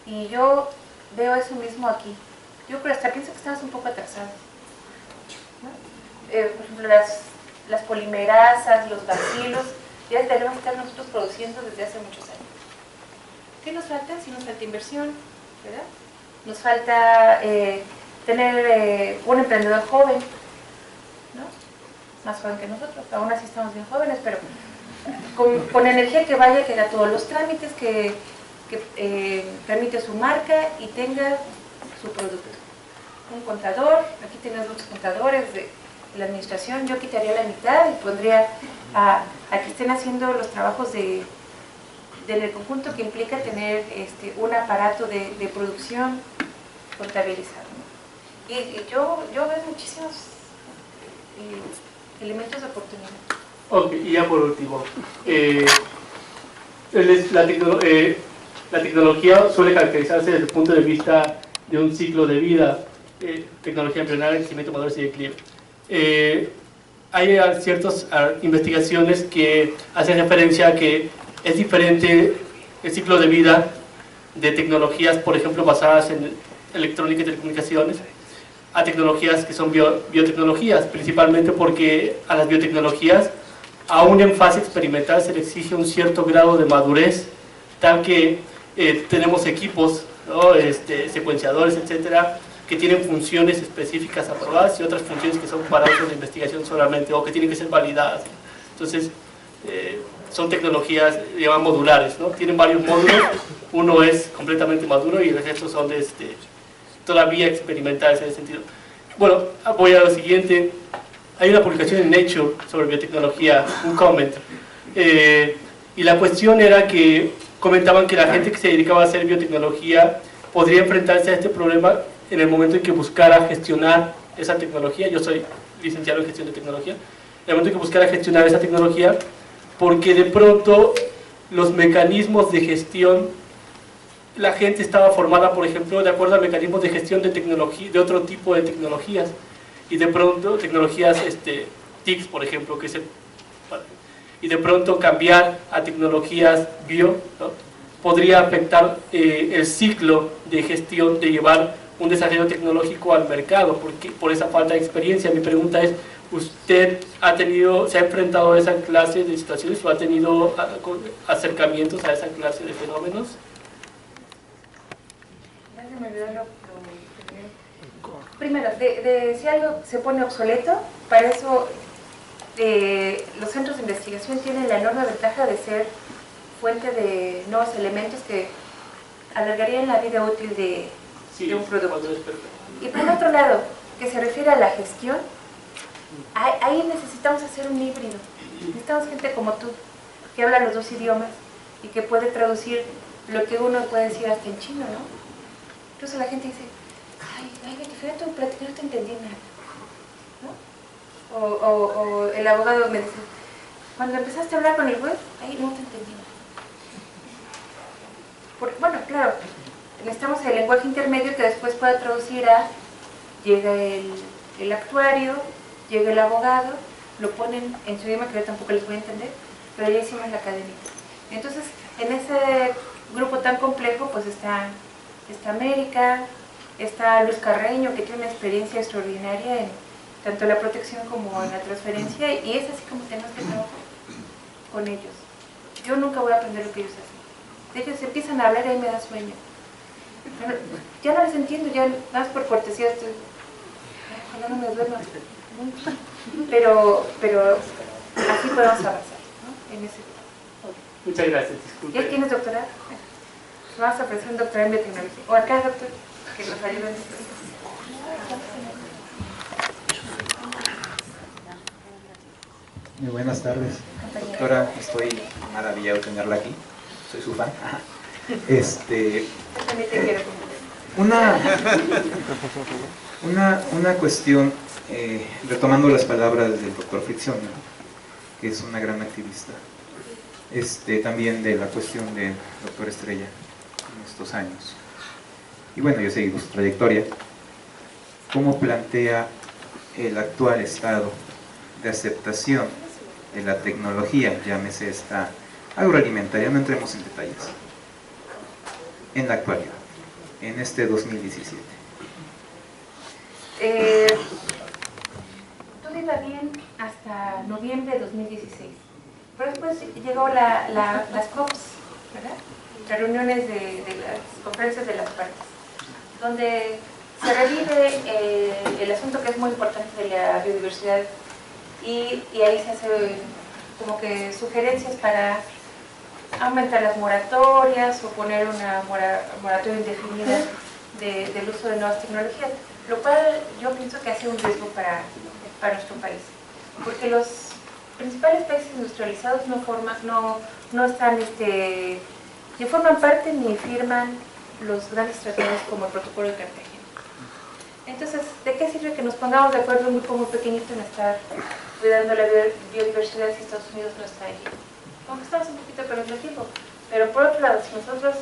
[SPEAKER 2] Y yo veo eso mismo aquí. Yo creo, hasta pienso que estamos un poco atrasados, ¿no? Por ejemplo, las polimerasas, los bacilos, ya debemos estar nosotros produciendo desde hace muchos años. ¿Qué nos falta? Sí, nos falta inversión, ¿verdad? Nos falta tener un emprendedor joven, ¿no? Más joven que nosotros, aún así estamos bien jóvenes, pero con energía que vaya, que haga todos los trámites, que tramite su marca y tenga su producto. Un contador, aquí tenemos muchos contadores de la administración, yo quitaría la mitad y pondría a que estén haciendo los trabajos en el conjunto que implica tener un aparato de producción contabilizado, ¿no? Y yo veo muchísimos elementos de oportunidad.
[SPEAKER 5] Ok, y ya por último, la tecnología suele caracterizarse desde el punto de vista de un ciclo de vida, tecnología embrionaria, crecimiento, madurez y declive. Hay ciertas investigaciones que hacen referencia a que es diferente el ciclo de vida de tecnologías, por ejemplo, basadas en electrónica y telecomunicaciones, a tecnologías que son biotecnologías, principalmente porque a las biotecnologías, aún en fase experimental, se le exige un cierto grado de madurez, tal que tenemos equipos, ¿no? Secuenciadores, etcétera, que tienen funciones específicas aprobadas y otras funciones que son para usos de investigación solamente o que tienen que ser validadas. Entonces, son tecnologías, llaman modulares, ¿no? Tienen varios módulos, uno es completamente maduro y el resto son todavía experimentales en ese sentido. Bueno, voy a lo siguiente. Hay una publicación en Nature sobre biotecnología, un comment, y la cuestión era que comentaban que la gente que se dedicaba a hacer biotecnología podría enfrentarse a este problema en el momento en que buscara gestionar esa tecnología. Yo soy licenciado en gestión de tecnología. En el momento en que buscara gestionar esa tecnología, porque de pronto los mecanismos de gestión, la gente estaba formada, por ejemplo, de acuerdo a mecanismos de gestión de tecnología, de otro tipo de tecnologías, y de pronto tecnologías TICs, por ejemplo, que es y de pronto cambiar a tecnologías bio, ¿no? Podría afectar el ciclo de gestión de llevar un desarrollo tecnológico al mercado, porque por esa falta de experiencia. Mi pregunta es, ¿usted se ha enfrentado a esa clase de situaciones o ha tenido acercamientos a esa clase de fenómenos?
[SPEAKER 2] Primero, si algo se pone obsoleto, para eso los centros de investigación tienen la enorme ventaja de ser fuente de nuevos elementos que alargarían la vida útil de un producto. Y por otro lado, que se refiere a la gestión, ahí necesitamos hacer un híbrido. Necesitamos gente como tú, que habla los dos idiomas y que puede traducir lo que uno puede decir hasta en chino, ¿no? Entonces la gente dice, ay, diferente tu plática, no te entendí nada, ¿no? O el abogado me dice, cuando empezaste a hablar con el juez, ay, no te entendí nada. Bueno, claro, necesitamos el lenguaje intermedio que después pueda traducir llega el actuario, llega el abogado, lo ponen en su idioma que yo tampoco les voy a entender, pero ya hicimos la académica. Entonces, en ese grupo tan complejo, pues está América, está Luz Carreño, que tiene una experiencia extraordinaria en tanto la protección como en la transferencia, y es así como tenemos que trabajar con ellos. Yo nunca voy a aprender lo que ellos hacen. Ellos empiezan a hablar y ahí me da sueño. Ya no les entiendo, ya más por cortesía estoy... Ojalá no me duerma. Pero así podemos avanzar, ¿no? En ese...
[SPEAKER 5] Muchas gracias, disculpe.
[SPEAKER 2] ¿Ya tienes doctorado? Vamos a ofrecer un doctorado en biotecnología. O acá, doctor, que nos ayude en esto.
[SPEAKER 6] Muy buenas tardes, doctora. Estoy maravillado de tenerla aquí. Soy su fan.
[SPEAKER 2] También te quiero.
[SPEAKER 6] Una cuestión, retomando las palabras del doctor Fricción, ¿no? Que es una gran activista, también de la cuestión del doctor Estrella en estos años. Y bueno, yo seguí su trayectoria. ¿Cómo plantea el actual estado de aceptación de la tecnología, llámese esta agroalimentaria, no entremos en detalles, en la actualidad, en este 2017?
[SPEAKER 2] Todo iba bien hasta noviembre de 2016. Pero después llegó las COPs, ¿verdad? Las reuniones de las conferencias de las partes, donde se revive el asunto que es muy importante de la biodiversidad y ahí se hace como que sugerencias para aumentar las moratorias o poner una moratoria indefinida del uso de nuevas tecnologías, lo cual yo pienso que hace un riesgo para nuestro país, porque los principales países industrializados no están, ni forman parte ni firman los grandes tratados como el Protocolo de Cartagena. Entonces, ¿de qué sirve que nos pongamos de acuerdo un grupo muy pequeñito en estar cuidando la biodiversidad si Estados Unidos no está allí? Aunque estamos un poquito perdiendo tiempo. Pero por otro lado, si nosotros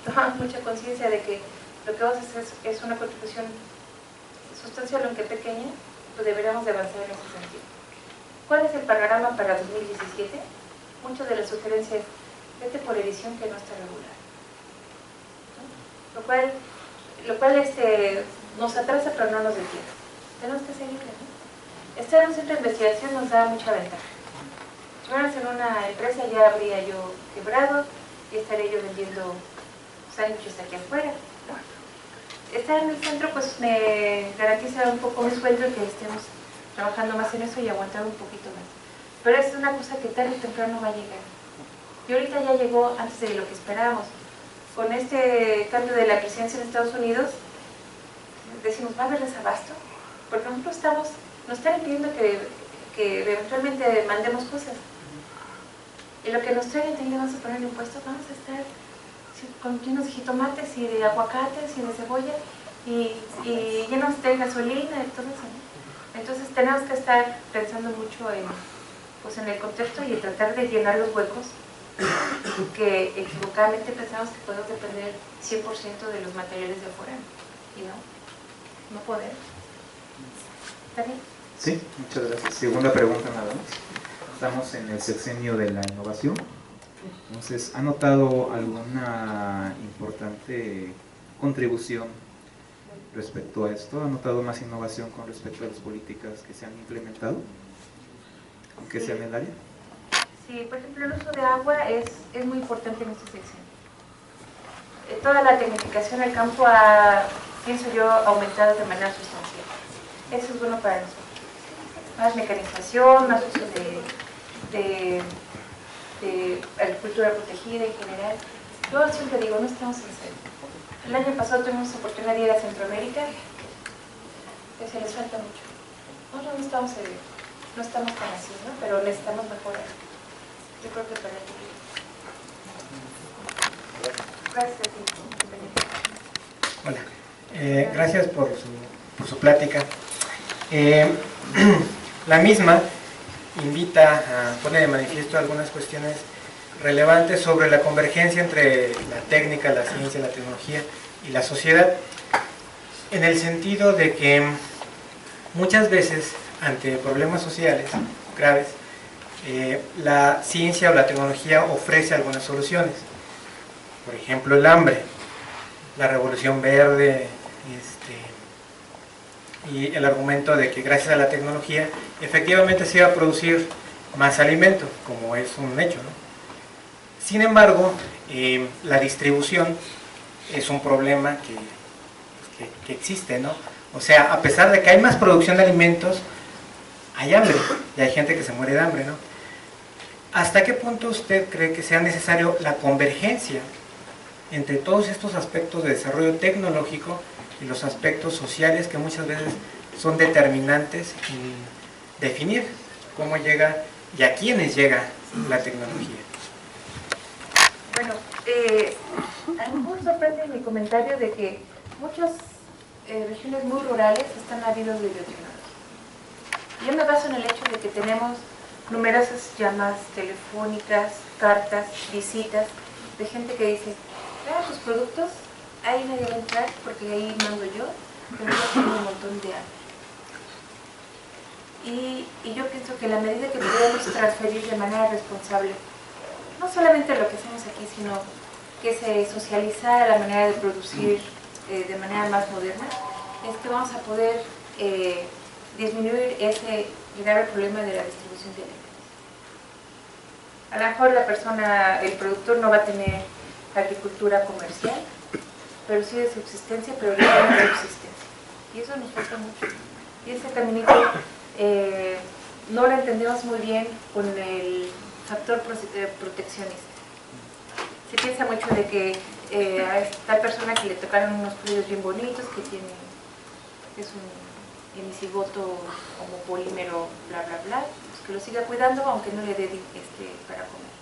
[SPEAKER 2] tomamos mucha conciencia de que lo que vamos a hacer es una contribución sustancial, aunque pequeña, pues deberíamos de avanzar en ese sentido. ¿Cuál es el panorama para 2017? Muchas de las sugerencias, vete por edición que no está regular, ¿no? Lo cual nos atrasa pero no nos detiene. Tenemos que seguir, ¿no? Estar en un centro de investigación nos da mucha ventaja. Si fuéramos en una empresa ya habría yo quebrado y estaría yo vendiendo sándwiches aquí afuera, ¿no? Estar en el centro pues me garantiza un poco mi sueldo y que estemos trabajando más en eso y aguantar un poquito más. Pero es una cosa que tarde o temprano va a llegar. Y ahorita ya llegó antes de lo que esperábamos. Con este cambio de la presidencia en Estados Unidos, decimos, ¿va a haber desabasto? Porque nosotros nos están impidiendo que eventualmente mandemos cosas. Y lo que nos traigan, también vamos a poner impuestos, vamos a estar con llenos de jitomates y de aguacates y de cebolla y llenos de gasolina y todo eso, ¿no? Entonces tenemos que estar pensando mucho en el contexto y en tratar de llenar los huecos que equivocadamente pensamos que podemos depender 100% de los materiales de afuera y no poder. ¿Está bien?
[SPEAKER 6] Sí, muchas gracias. Segunda pregunta nada más. Estamos en el sexenio de la innovación. Entonces, ¿ha notado alguna importante contribución respecto a esto? ¿Ha notado más innovación con respecto a las políticas que se han implementado? Aunque sea en el área.
[SPEAKER 2] Sí, por ejemplo, el uso de agua es muy importante en esta sección. Toda la tecnificación del campo ha, pienso yo, aumentado de manera sustancial. Eso es bueno para nosotros. Más mecanización, más uso de agricultura protegida en general. Yo siempre digo, no estamos en serio. El año pasado tuvimos la oportunidad de ir a Centroamérica, que se les falta mucho. Nosotros no estamos tan así, ¿no? Pero necesitamos mejorar. Yo creo que para el futuro. Gracias a ti.
[SPEAKER 7] Hola, gracias por su plática. La misma invita a poner de manifiesto algunas cuestiones relevantes sobre la convergencia entre la técnica, la ciencia, la tecnología y la sociedad, en el sentido de que muchas veces ante problemas sociales graves, la ciencia o la tecnología ofrece algunas soluciones. Por ejemplo, el hambre, la revolución verde, y el argumento de que gracias a la tecnología efectivamente se iba a producir más alimento, como es un hecho, ¿no? Sin embargo, la distribución es un problema que existe, ¿no? O sea, a pesar de que hay más producción de alimentos, hay hambre, y hay gente que se muere de hambre, ¿no? ¿Hasta qué punto usted cree que sea necesario la convergencia entre todos estos aspectos de desarrollo tecnológico y los aspectos sociales que muchas veces son determinantes en definir cómo llega y a quiénes llega la tecnología?
[SPEAKER 2] Bueno, a mí me sorprende mi comentario de que muchas regiones muy rurales están ávidos de biotecnología. Yo me baso en el hecho de que tenemos numerosas llamadas telefónicas, cartas, visitas de gente que dice, vean sus productos, ahí nadie va a entrar porque ahí mando yo, pero yo tengo un montón de hambre. y yo pienso que en la medida que podemos transferir de manera responsable, no solamente lo que hacemos aquí, sino que se socializa la manera de producir de manera más moderna, es que vamos a poder disminuir ese grave problema de la distribución de alimentos. A lo mejor la persona, el productor no va a tener agricultura comercial, pero sí de subsistencia, pero ya no de subsistencia. Y eso nos falta mucho. Y ese caminito no lo entendemos muy bien con el factor proteccionista. Se piensa mucho de que a esta persona que le tocaron unos cuidados bien bonitos, que tiene, es un emisigoto como polímero, bla, bla, bla, pues que lo siga cuidando aunque no le dé para comer.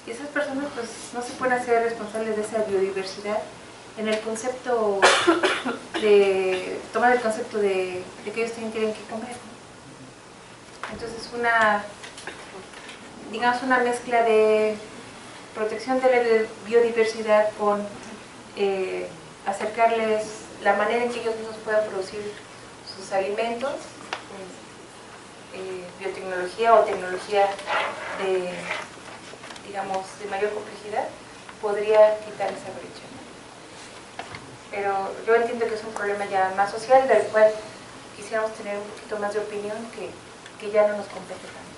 [SPEAKER 2] Y esas personas pues no se pueden hacer responsables de esa biodiversidad en el concepto de tomar el concepto de que ellos tienen que comer, ¿no? Entonces digamos una mezcla de protección de la biodiversidad con acercarles la manera en que ellos mismos puedan producir sus alimentos, biotecnología o tecnología digamos, de mayor complejidad, podría quitar esa brecha. Pero yo entiendo que es un problema ya más social, del cual quisiéramos tener un poquito más de opinión que ya no nos compete tanto.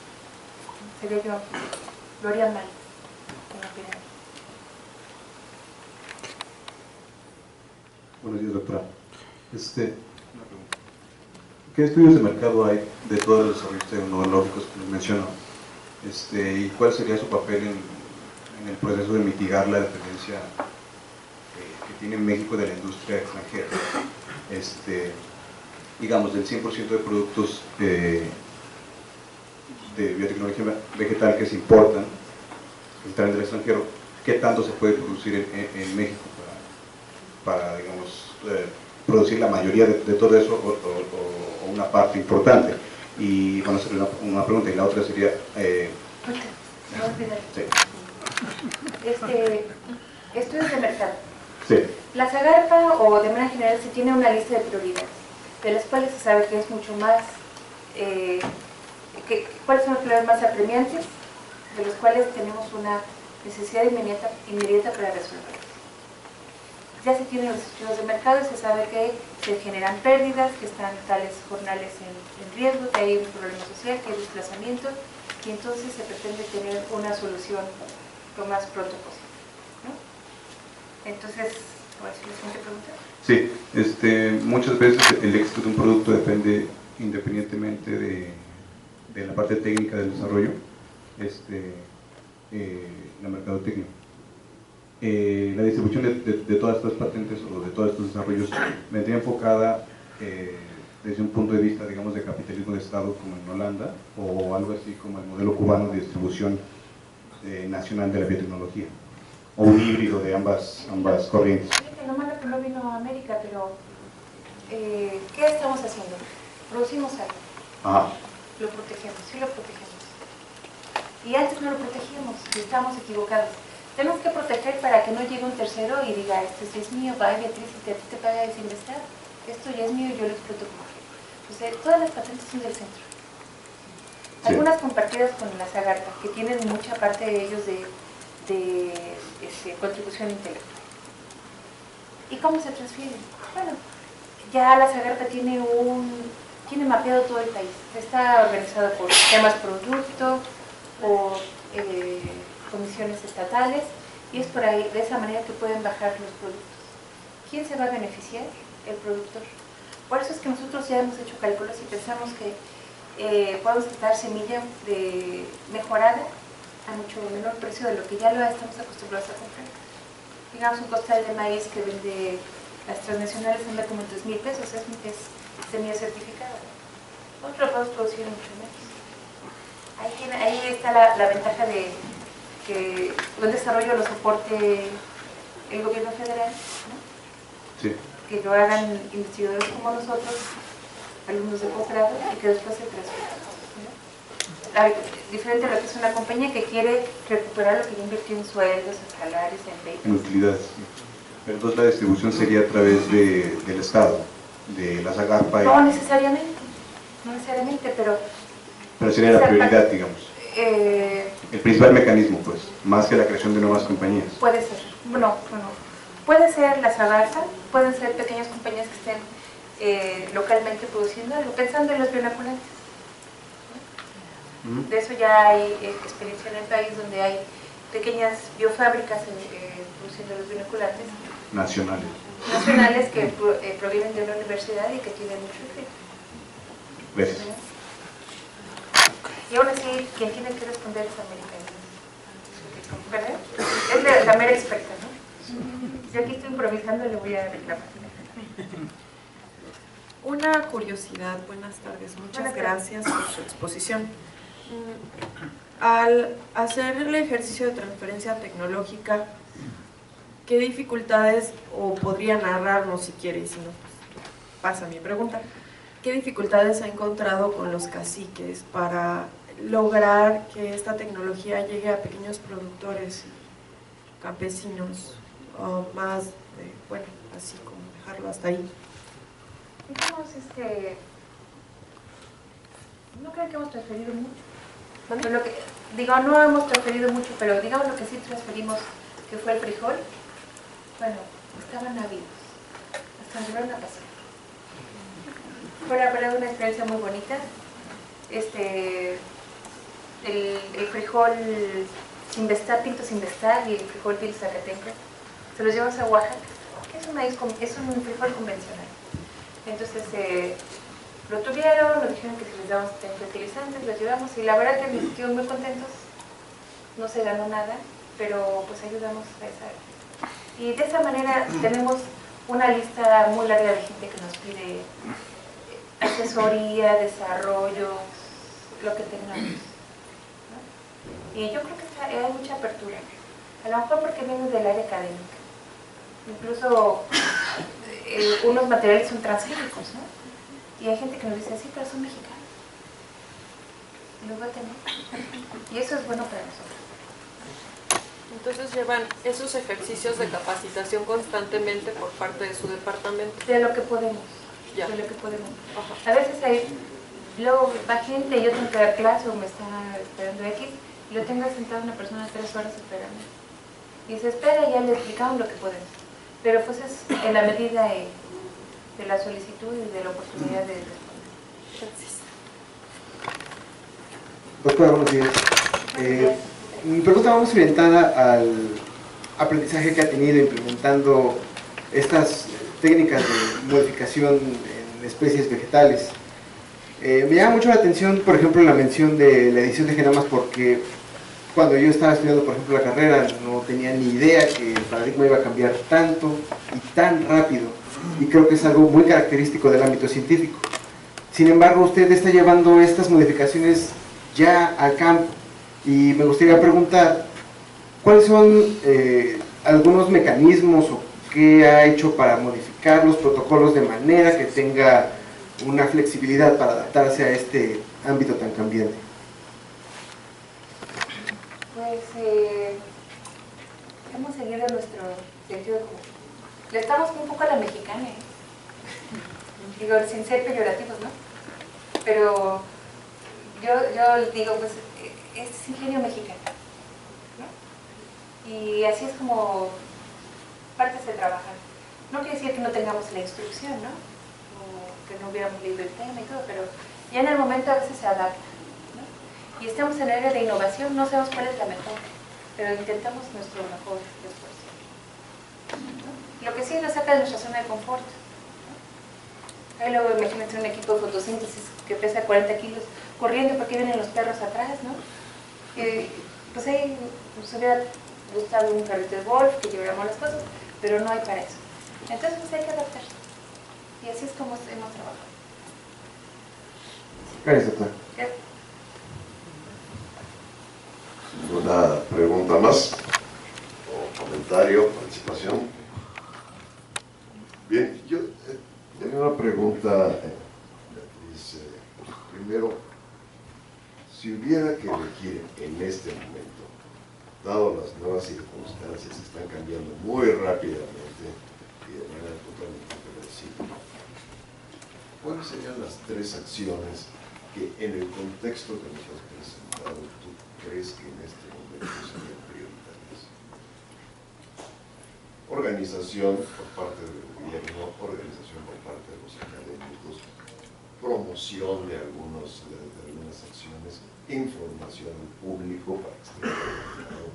[SPEAKER 2] Sería yo, lo haría mal, en mi opinión.
[SPEAKER 8] Buenos días, doctora. Una pregunta. ¿Qué estudios de mercado hay de todos los desarrollos tecnológicos que nos mencionó? ¿Y cuál sería su papel en el proceso de mitigar la dependencia que tiene México de la industria extranjera? Digamos, del 100% de productos de biotecnología vegetal que se importan, que están del extranjero, ¿qué tanto se puede producir en México para digamos, producir la mayoría de todo eso o una parte importante? Y bueno, sería una pregunta, y la otra sería...
[SPEAKER 2] Sí. Estudios de mercado.
[SPEAKER 8] Sí.
[SPEAKER 2] La Zagarpa, o de manera general, se tiene una lista de prioridades, de las cuales se sabe que es mucho más, cuáles son los problemas más apremiantes, de los cuales tenemos una necesidad inmediata para resolverlos. Ya se tienen los estudios de mercado y se sabe que se generan pérdidas, que están tales jornales en riesgo, que hay un problema social, que hay desplazamiento, y entonces se pretende tener una solución lo más pronto posible, ¿no? Entonces, ¿cuál es la siguiente pregunta?
[SPEAKER 8] Sí, muchas veces el éxito de un producto depende independientemente de la parte técnica del desarrollo, la mercadotecnia. La distribución de todas estas patentes o de todos estos desarrollos vendría enfocada desde un punto de vista, digamos, de capitalismo de Estado como en Holanda, o algo así como el modelo cubano de distribución nacional de la biotecnología, o un híbrido de ambas corrientes.
[SPEAKER 2] Lo malo que no vino a América, pero ¿qué estamos haciendo? Producimos algo.
[SPEAKER 8] Ajá.
[SPEAKER 2] Lo protegemos, sí lo protegemos. Y antes no lo protegíamos, y estábamos equivocados. Tenemos que proteger para que no llegue un tercero y diga, esto sí es mío, vaya Beatriz, y a ti te paga desinvestir. Esto ya es mío y yo lo exploto como quiero. O sea, todas las patentes son del centro. Sí. Algunas compartidas con la Zagarpa, que tienen mucha parte de ellos de contribución intelectual. ¿Y cómo se transfieren? Bueno, ya la Zagarpa tiene mapeado todo el país. Está organizado por temas producto, por comisiones estatales, y es por ahí, de esa manera que pueden bajar los productos. ¿Quién se va a beneficiar? El productor. Por eso es que nosotros ya hemos hecho cálculos y pensamos que podemos dar semilla mejorada a mucho menor precio de lo que ya lo estamos acostumbrados a comprar. Digamos, un costal de maíz que vende las transnacionales anda como en 3,000 pesos, es semilla certificada. Nosotros lo podemos producir mucho menos. Ahí está la ventaja de que un desarrollo lo soporte el gobierno federal, ¿no?
[SPEAKER 8] Sí.
[SPEAKER 2] Que lo hagan investigadores como nosotros, alumnos de posgrado, y que después se transfieran, ¿no? Diferente a lo que es una compañía que quiere recuperar lo que ya invirtió en sueldos, en salarios, en ventas.
[SPEAKER 8] En utilidades. Pero entonces la distribución sería a través del Estado, de la Zagarpa.
[SPEAKER 2] No necesariamente. no necesariamente, pero...
[SPEAKER 8] Pero sería la prioridad, digamos. El principal mecanismo, pues, más que la creación de nuevas compañías.
[SPEAKER 2] Puede ser, no. Puede ser la Zagarza, pueden ser pequeñas compañías que estén localmente produciendo algo, pensando en los bioinoculantes. De eso ya hay experiencia en el país donde hay pequeñas biofábricas produciendo los bioinoculantes. Nacionales que provienen de una universidad y que tienen mucho éxito.
[SPEAKER 8] Gracias.
[SPEAKER 2] Y aún así, quien tiene que responder es América. ¿Verdad? Es la mera experta, ¿no? Yo aquí estoy improvisando y le voy a reclamar.
[SPEAKER 9] Una curiosidad, buenas tardes, muchas gracias por su exposición. Al hacer el ejercicio de transferencia tecnológica, ¿qué dificultades, o podría narrarnos si quiere, y si no, pues pasa mi pregunta, qué dificultades ha encontrado con los caciques para lograr que esta tecnología llegue a pequeños productores, campesinos, o más, bueno, así como dejarlo hasta ahí?
[SPEAKER 2] Digamos, no creo que hemos transferido mucho. No hemos transferido mucho, pero digamos lo que sí transferimos, que fue el frijol, bueno, estaban ávidos, hasta nos llevaron a pasar. Fue la verdad una experiencia muy bonita. El frijol pinto sin vestar y el frijol pil zacatenca, se los llevamos a Oaxaca, que es un frijol convencional. Entonces lo tuvieron, nos dijeron que si les damos fertilizantes, los llevamos y la verdad que nos sentimos muy contentos. No se ganó nada, pero pues ayudamos a esa. Y de esa manera tenemos una lista muy larga de gente que nos pide asesoría, desarrollo, lo que tengamos, ¿no? Y yo creo que hay mucha apertura, a lo mejor porque viene del área académica. Incluso unos materiales son transgénicos, ¿no? Y hay gente que nos dice, sí, pero son mexicanos. Y los va a tener. Y eso es bueno para nosotros.
[SPEAKER 9] Entonces llevan esos ejercicios de capacitación constantemente por parte de su departamento.
[SPEAKER 2] De lo que podemos.
[SPEAKER 9] Ya.
[SPEAKER 2] De lo que podemos. Ajá. A veces luego va gente y yo tengo que dar clase o me está esperando X y lo tengo sentado una persona 3 horas esperando. Y se espera y ya le explicamos lo que podemos. Pero pues es en la medida de la solicitud y de la oportunidad de responder.
[SPEAKER 9] Gracias.
[SPEAKER 10] Doctora, buenos días. Mi pregunta va más orientada al aprendizaje que ha tenido implementando estas técnicas de modificación en especies vegetales. Me llama mucho la atención, por ejemplo, la mención de la edición de genomas, porque cuando yo estaba estudiando, por ejemplo, la carrera, no tenía ni idea que el paradigma iba a cambiar tanto y tan rápido, y creo que es algo muy característico del ámbito científico. Sin embargo, usted está llevando estas modificaciones ya al campo, y me gustaría preguntar, ¿cuáles son algunos mecanismos o qué ha hecho para modificar los protocolos de manera que tenga una flexibilidad para adaptarse a este ámbito tan cambiante?
[SPEAKER 2] Pues hemos seguido nuestro sentido común. Le estamos un poco a la mexicana, digo, sin ser peyorativos, ¿no? Pero yo digo, pues es ingenio mexicano, ¿no? Y así es como partes de trabajar. No quiere decir que no tengamos la instrucción, ¿no? O que no hubiéramos leído el tema y todo, pero ya en el momento a veces se adapta, ¿no? Y estamos en el área de innovación, no sabemos cuál es la mejor, pero intentamos nuestro mejor esfuerzo, ¿no? Lo que sí nos saca de nuestra zona de confort, ¿no? Ahí luego imagínate un equipo de fotosíntesis que pesa 40 kilos corriendo porque vienen los perros atrás, ¿no? Pues ahí nos hubiera gustado un carrito de golf que lleváramos las cosas, pero no hay para eso. Entonces pues hay que adaptarse. Y así es como hemos trabajado.
[SPEAKER 10] Gracias, doctora.
[SPEAKER 1] Una pregunta más, o comentario, participación. Bien, yo tenía una pregunta, Beatriz. Primero, si hubiera que elegir en este momento, dado las nuevas circunstancias que están cambiando muy rápidamente y de manera totalmente irreversible, ¿cuál ¿cuáles serían las 3 acciones que en el contexto que nos has presentado tú crees que en este momento serían prioritarias? Organización por parte del gobierno, organización por parte de los académicos, promoción de algunas acciones, información al público para que esté informado.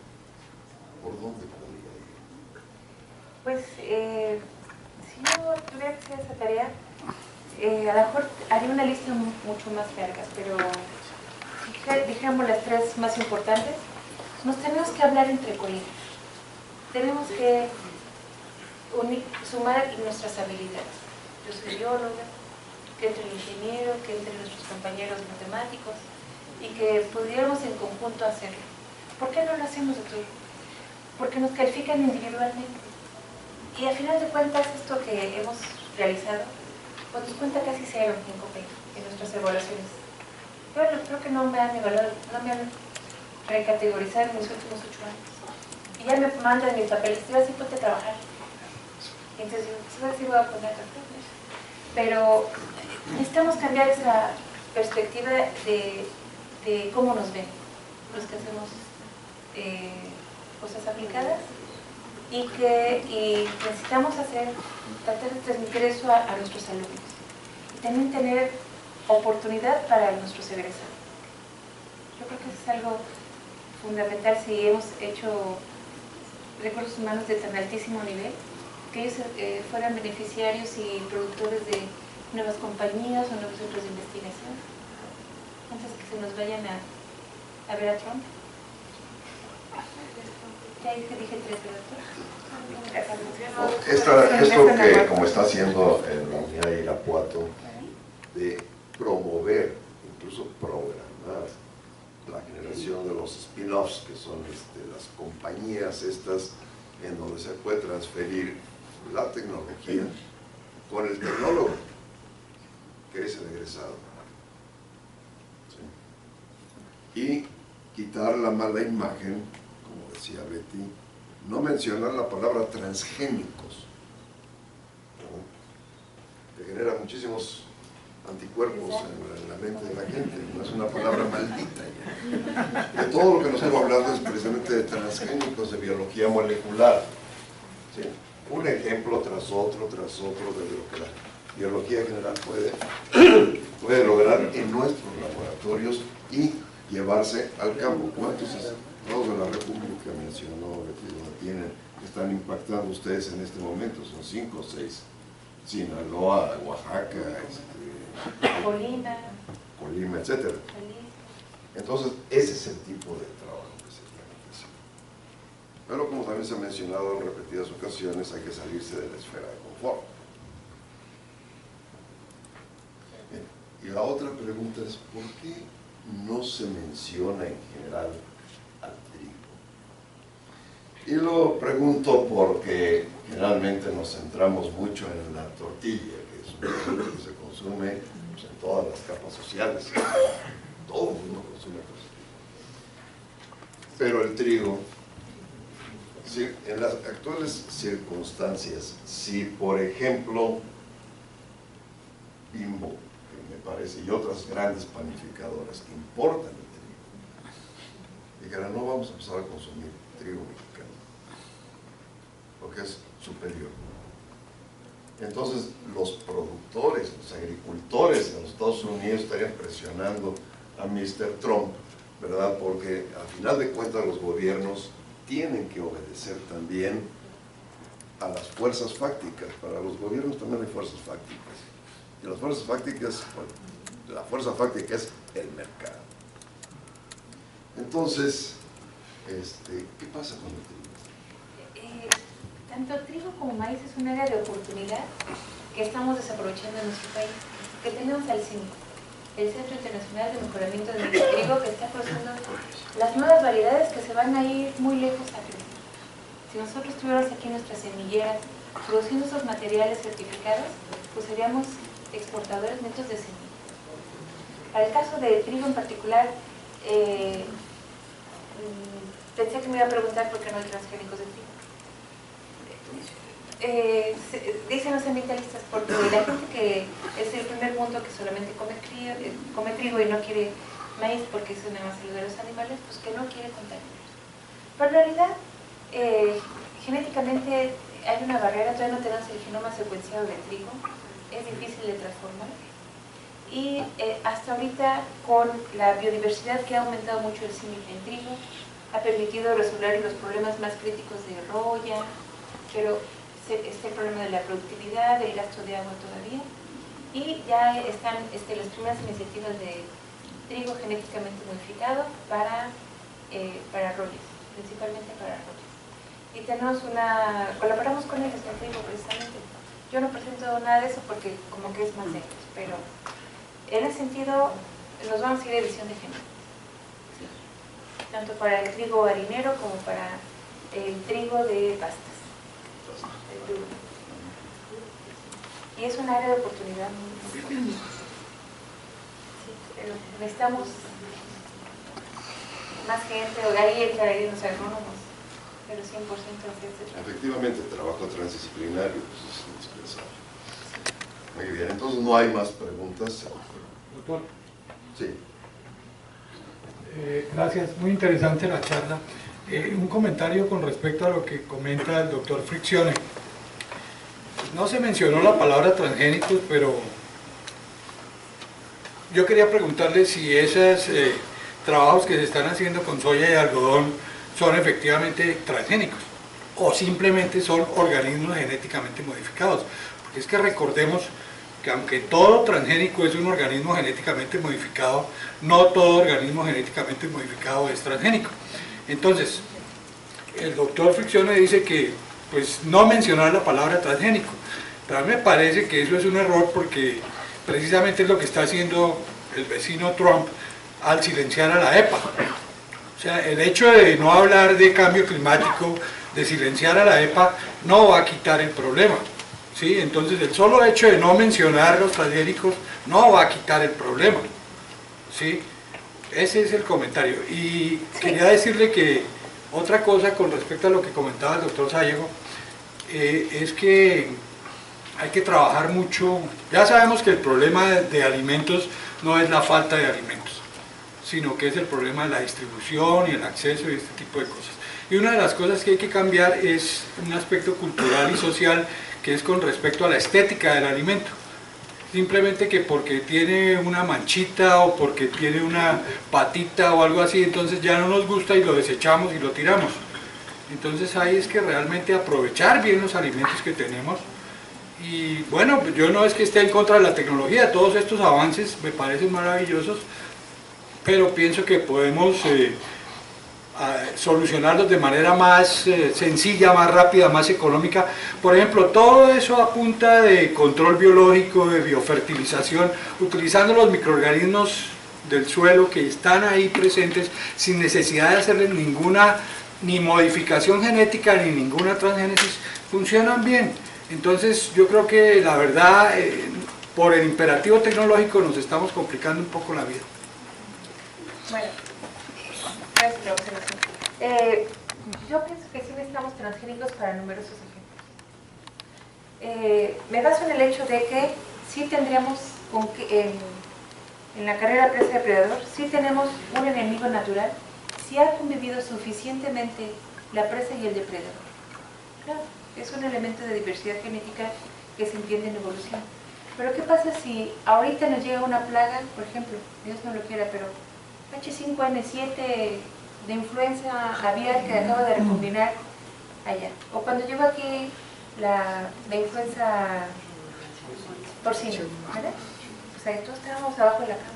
[SPEAKER 1] ¿Por dónde podría ir?
[SPEAKER 2] Pues, si yo tuviera que hacer esa tarea, a lo mejor haría una lista mucho más larga, pero si dijéramos las 3 más importantes, nos tenemos que hablar entre colegas. Tenemos que sumar nuestras habilidades. Yo soy bióloga, que entre el ingeniero, que entre nuestros compañeros matemáticos, y que pudiéramos en conjunto hacerlo. ¿Por qué no lo hacemos, doctor? Porque nos califican individualmente. Y al final de cuentas, esto que hemos realizado, pues nos cuenta casi 0 en COPEI, en nuestras evaluaciones. Yo creo que no me han evaluado, no me han recategorizado en mis últimos 8 años. Y ya me mandan mis papeles, yo así ponte a trabajar. Y entonces yo, sí voy a poner a trabajar. Pero necesitamos cambiar esa perspectiva de cómo nos ven los que hacemos cosas aplicadas, y necesitamos tratar de transmitir eso a nuestros alumnos y también tener oportunidad para nuestros egresados. Yo creo que eso es algo fundamental si hemos hecho recursos humanos de tan altísimo nivel, que ellos fueran beneficiarios y productores de nuevas compañías o nuevos centros de investigación, antes que se nos vayan a ver a Trump. Ya dije 3,
[SPEAKER 1] Esto que como está haciendo en la unidad de Irapuato, de promover, incluso programar la generación de los spin-offs, que son las compañías estas en donde se puede transferir la tecnología con el tecnólogo, que es el egresado. ¿Sí? Y quitar la mala imagen, como decía Betty, no mencionar la palabra transgénicos, ¿no? Que genera muchísimos anticuerpos en la mente de la gente, no es una palabra maldita ya. De todo lo que nos hemos hablado es precisamente de transgénicos, de biología molecular, ¿sí? Un ejemplo tras otro de lo que la biología general puede lograr en nuestros laboratorios y llevarse al campo. ¿Cuántos estados de la República mencionó que están impactando ustedes en este momento? Son 5 o 6. Sinaloa, Oaxaca, Colima, etc. Entonces, ese es el tipo de trabajo que se tiene que hacer. Pero como también se ha mencionado en repetidas ocasiones, hay que salirse de la esfera de confort. Bien. Y la otra pregunta es, ¿por qué no se menciona en general al trigo? Y lo pregunto porque generalmente nos centramos mucho en la tortilla, que es un producto que se consume pues, en todas las capas sociales. Todo el mundo consume tortilla. Pero el trigo, en las actuales circunstancias, si por ejemplo Bimbo, que me parece, y otras grandes panificadoras que importan el trigo, dijeran, no vamos a empezar a consumir trigo mexicano, porque es superior. Entonces los productores, los agricultores en los Estados Unidos estarían presionando a Mr. Trump, ¿verdad? Porque al final de cuentas los gobiernos tienen que obedecer también a las fuerzas fácticas. Para los gobiernos también hay fuerzas fácticas. Y las fuerzas fácticas, bueno, la fuerza fáctica es el mercado. Entonces, ¿qué pasa con el trigo?
[SPEAKER 2] Tanto trigo como maíz es un área de oportunidad que estamos desaprovechando en nuestro país, que tenemos al CIMI, el Centro Internacional de Mejoramiento del Trigo, que está produciendo las nuevas variedades que se van a ir muy lejos a crecer. Si nosotros tuviéramos aquí nuestras semilleras produciendo esos materiales certificados, pues seríamos exportadores netos de semillas. Para el caso de trigo en particular, pensé que me iba a preguntar por qué no hay transgénicos de trigo. Dice dicen los ambientalistas, porque la gente que es el primer mundo que solamente come trigo y no quiere maíz porque es una más salud de los animales, pues que no quiere contaminar. Pero en realidad, genéticamente hay una barrera, todavía no tenemos el genoma secuenciado del trigo, es difícil de transformar. Y hasta ahorita, con la biodiversidad que ha aumentado mucho el símil en trigo, ha permitido resolver los problemas más críticos de roya, pero está el problema de la productividad, del gasto de agua todavía, y ya están las primeras iniciativas de trigo genéticamente modificado para royas, principalmente para royas. Y colaboramos con ellos en trigo precisamente. Yo no presento nada de eso porque como que es más de ellos, pero en ese sentido nos vamos a ir a edición de género. Sí. Tanto para el trigo harinero como para el trigo de pastas. Y es un área de oportunidad muy grande. Sí, pero necesitamos más gente, ahí entrarían los agrónomos, pero 100% de este trabajo.
[SPEAKER 1] Efectivamente, el trabajo transdisciplinario pues, es indispensable. Muy bien, entonces no hay más preguntas.
[SPEAKER 11] Doctor.
[SPEAKER 1] Sí.
[SPEAKER 11] Gracias, muy interesante la charla. Un comentario con respecto a lo que comenta el doctor Friccione. No se mencionó la palabra transgénicos, pero yo quería preguntarle si esos trabajos que se están haciendo con soya y algodón son efectivamente transgénicos o simplemente son organismos genéticamente modificados. Porque es que recordemos que aunque todo transgénico es un organismo genéticamente modificado, no todo organismo genéticamente modificado es transgénico. Entonces, el doctor Friccione dice que pues no mencionar la palabra transgénico, pero a mí me parece que eso es un error porque precisamente es lo que está haciendo el vecino Trump al silenciar a la EPA. O sea, el hecho de no hablar de cambio climático, de silenciar a la EPA, no va a quitar el problema. ¿Sí? Entonces el solo hecho de no mencionar los transgénicos no va a quitar el problema. ¿Sí? Ese es el comentario. Y quería decirle que otra cosa con respecto a lo que comentaba el doctor Sayego, es que hay que trabajar mucho. Ya sabemos que el problema de alimentos no es la falta de alimentos, sino que es el problema de la distribución y el acceso y este tipo de cosas. Y una de las cosas que hay que cambiar es un aspecto cultural y social, que es con respecto a la estética del alimento. Simplemente que porque tiene una manchita o porque tiene una patita o algo así, entonces ya no nos gusta y lo desechamos y lo tiramos. Entonces ahí es que realmente aprovechar bien los alimentos que tenemos. Y bueno, yo no es que esté en contra de la tecnología, todos estos avances me parecen maravillosos, pero pienso que podemos solucionarlos de manera más sencilla, más rápida, más económica. Por ejemplo, todo eso a punta de control biológico, de biofertilización, utilizando los microorganismos del suelo que están ahí presentes sin necesidad de hacerles ninguna ni modificación genética ni ninguna transgénesis, funcionan bien. Entonces yo creo que la verdad, por el imperativo tecnológico nos estamos complicando un poco la vida.
[SPEAKER 2] Bueno, gracias por la observación. Yo pienso que sí necesitamos transgénicos para numerosos ejemplos. Me baso en el hecho de que sí tendríamos, en la carrera presa-depredador, sí tenemos un enemigo natural, si ha convivido suficientemente la presa y el depredador. Claro, es un elemento de diversidad genética que se entiende en evolución. Pero ¿qué pasa si ahorita nos llega una plaga, por ejemplo, Dios no lo quiera, pero H5N7 de influenza aviar que acaba de recombinar allá? O cuando llegó aquí la influenza porcina, ¿verdad? O sea, todos estábamos abajo de la cama.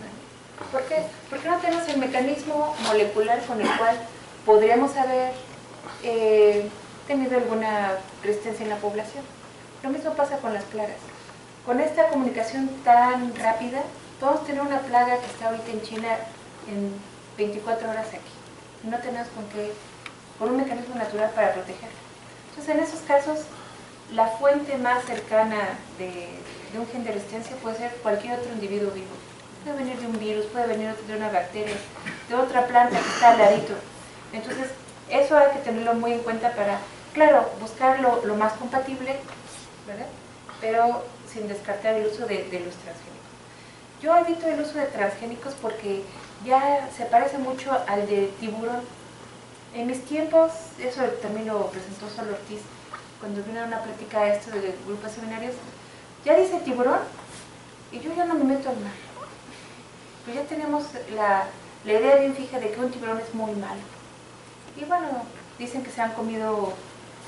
[SPEAKER 2] ¿Por qué? Porque no tenemos el mecanismo molecular con el cual podríamos haber tenido alguna resistencia en la población. Lo mismo pasa con las plagas. Con esta comunicación tan rápida, podemos tener una plaga que está ahorita en China en 24 horas aquí. Y no tenemos con un mecanismo natural para protegerla. Entonces, en esos casos, la fuente más cercana de un gen de resistencia puede ser cualquier otro individuo vivo. Puede venir de un virus, puede venir de una bacteria, de otra planta que está al ladito. Entonces, eso hay que tenerlo muy en cuenta para, claro, buscar lo más compatible, ¿verdad? pero sin descartar el uso de los transgénicos. Yo evito el uso de transgénicos porque ya se parece mucho al de tiburón. En mis tiempos, eso también lo presentó Sol Ortiz, cuando vino a una plática esto de grupos seminarios, ya dice tiburón y yo ya no me meto al mar. Pues ya tenemos la idea bien fija de que un tiburón es muy malo. Y bueno, dicen que se han comido,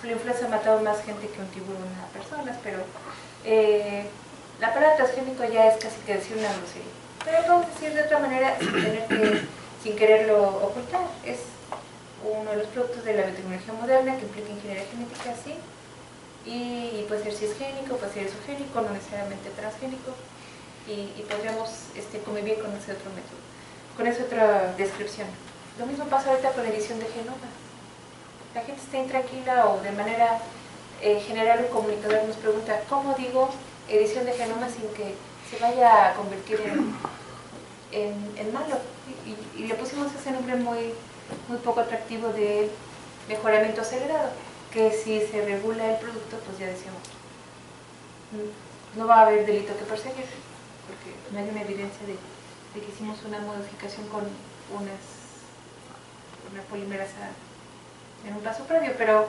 [SPEAKER 2] la influenza ha matado más gente que un tiburón a personas, pero la palabra transgénico ya es casi que decir una grosería. Pero podemos decir de otra manera sin quererlo ocultar. Es uno de los productos de la biotecnología moderna que implica ingeniería genética, sí. Y puede ser cisgénico, puede ser isogénico, no necesariamente transgénico. Y podríamos convivir con ese otro método, con esa otra descripción. Lo mismo pasa ahorita con la edición de genomas. La gente está intranquila o de manera general un comunicador nos pregunta ¿cómo digo edición de genomas sin que se vaya a convertir en malo? Y le pusimos ese nombre muy poco atractivo de mejoramiento acelerado, que si se regula el producto, pues ya decíamos, no va a haber delito que perseguir, porque no hay una evidencia de que hicimos una modificación con una polimerasa en un paso previo, pero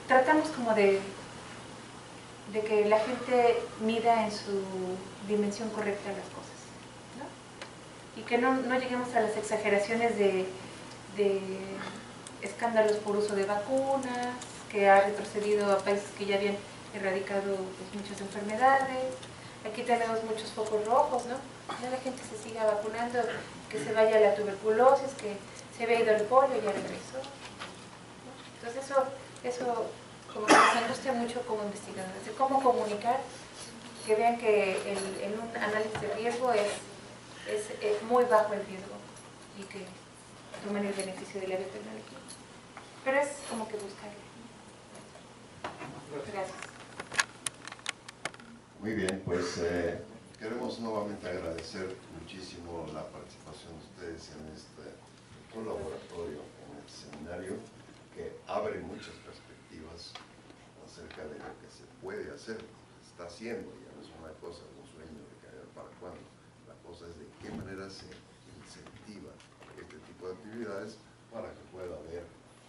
[SPEAKER 2] tratamos como de que la gente mida en su dimensión correcta las cosas, ¿no? Y que no lleguemos a las exageraciones de escándalos por uso de vacunas, que ha retrocedido a países que ya habían erradicado pues, muchas enfermedades. Aquí tenemos muchos focos rojos, ¿no? Ya la gente se siga vacunando, que se vaya la tuberculosis, que se había ido el polio y ya regresó, ¿no? Entonces eso como que nos angustia mucho como investigadores, de cómo comunicar, que vean que en un análisis de riesgo es muy bajo el riesgo y que tomen el beneficio de la biotecnología. Pero es como que buscarlo. Gracias.
[SPEAKER 1] Muy bien, pues queremos nuevamente agradecer muchísimo la participación de ustedes en este colaboratorio, en el seminario, que abre muchas perspectivas acerca de lo que se puede hacer, se está haciendo, ya no es una cosa, un sueño de que para cuándo. La cosa es de qué manera se incentiva este tipo de actividades para que pueda haber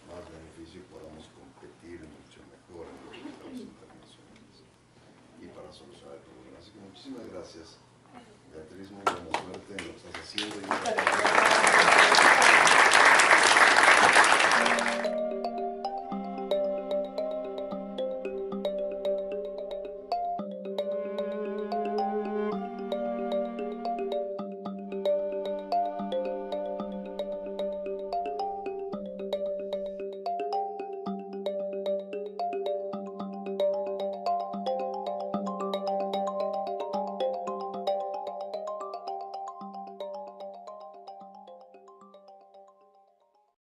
[SPEAKER 1] más beneficio y podamos competir mucho mejor en los mercados internacionales y para solucionar el problema. Así que muchísimas gracias, Beatriz, muy buena suerte en lo que estás haciendo.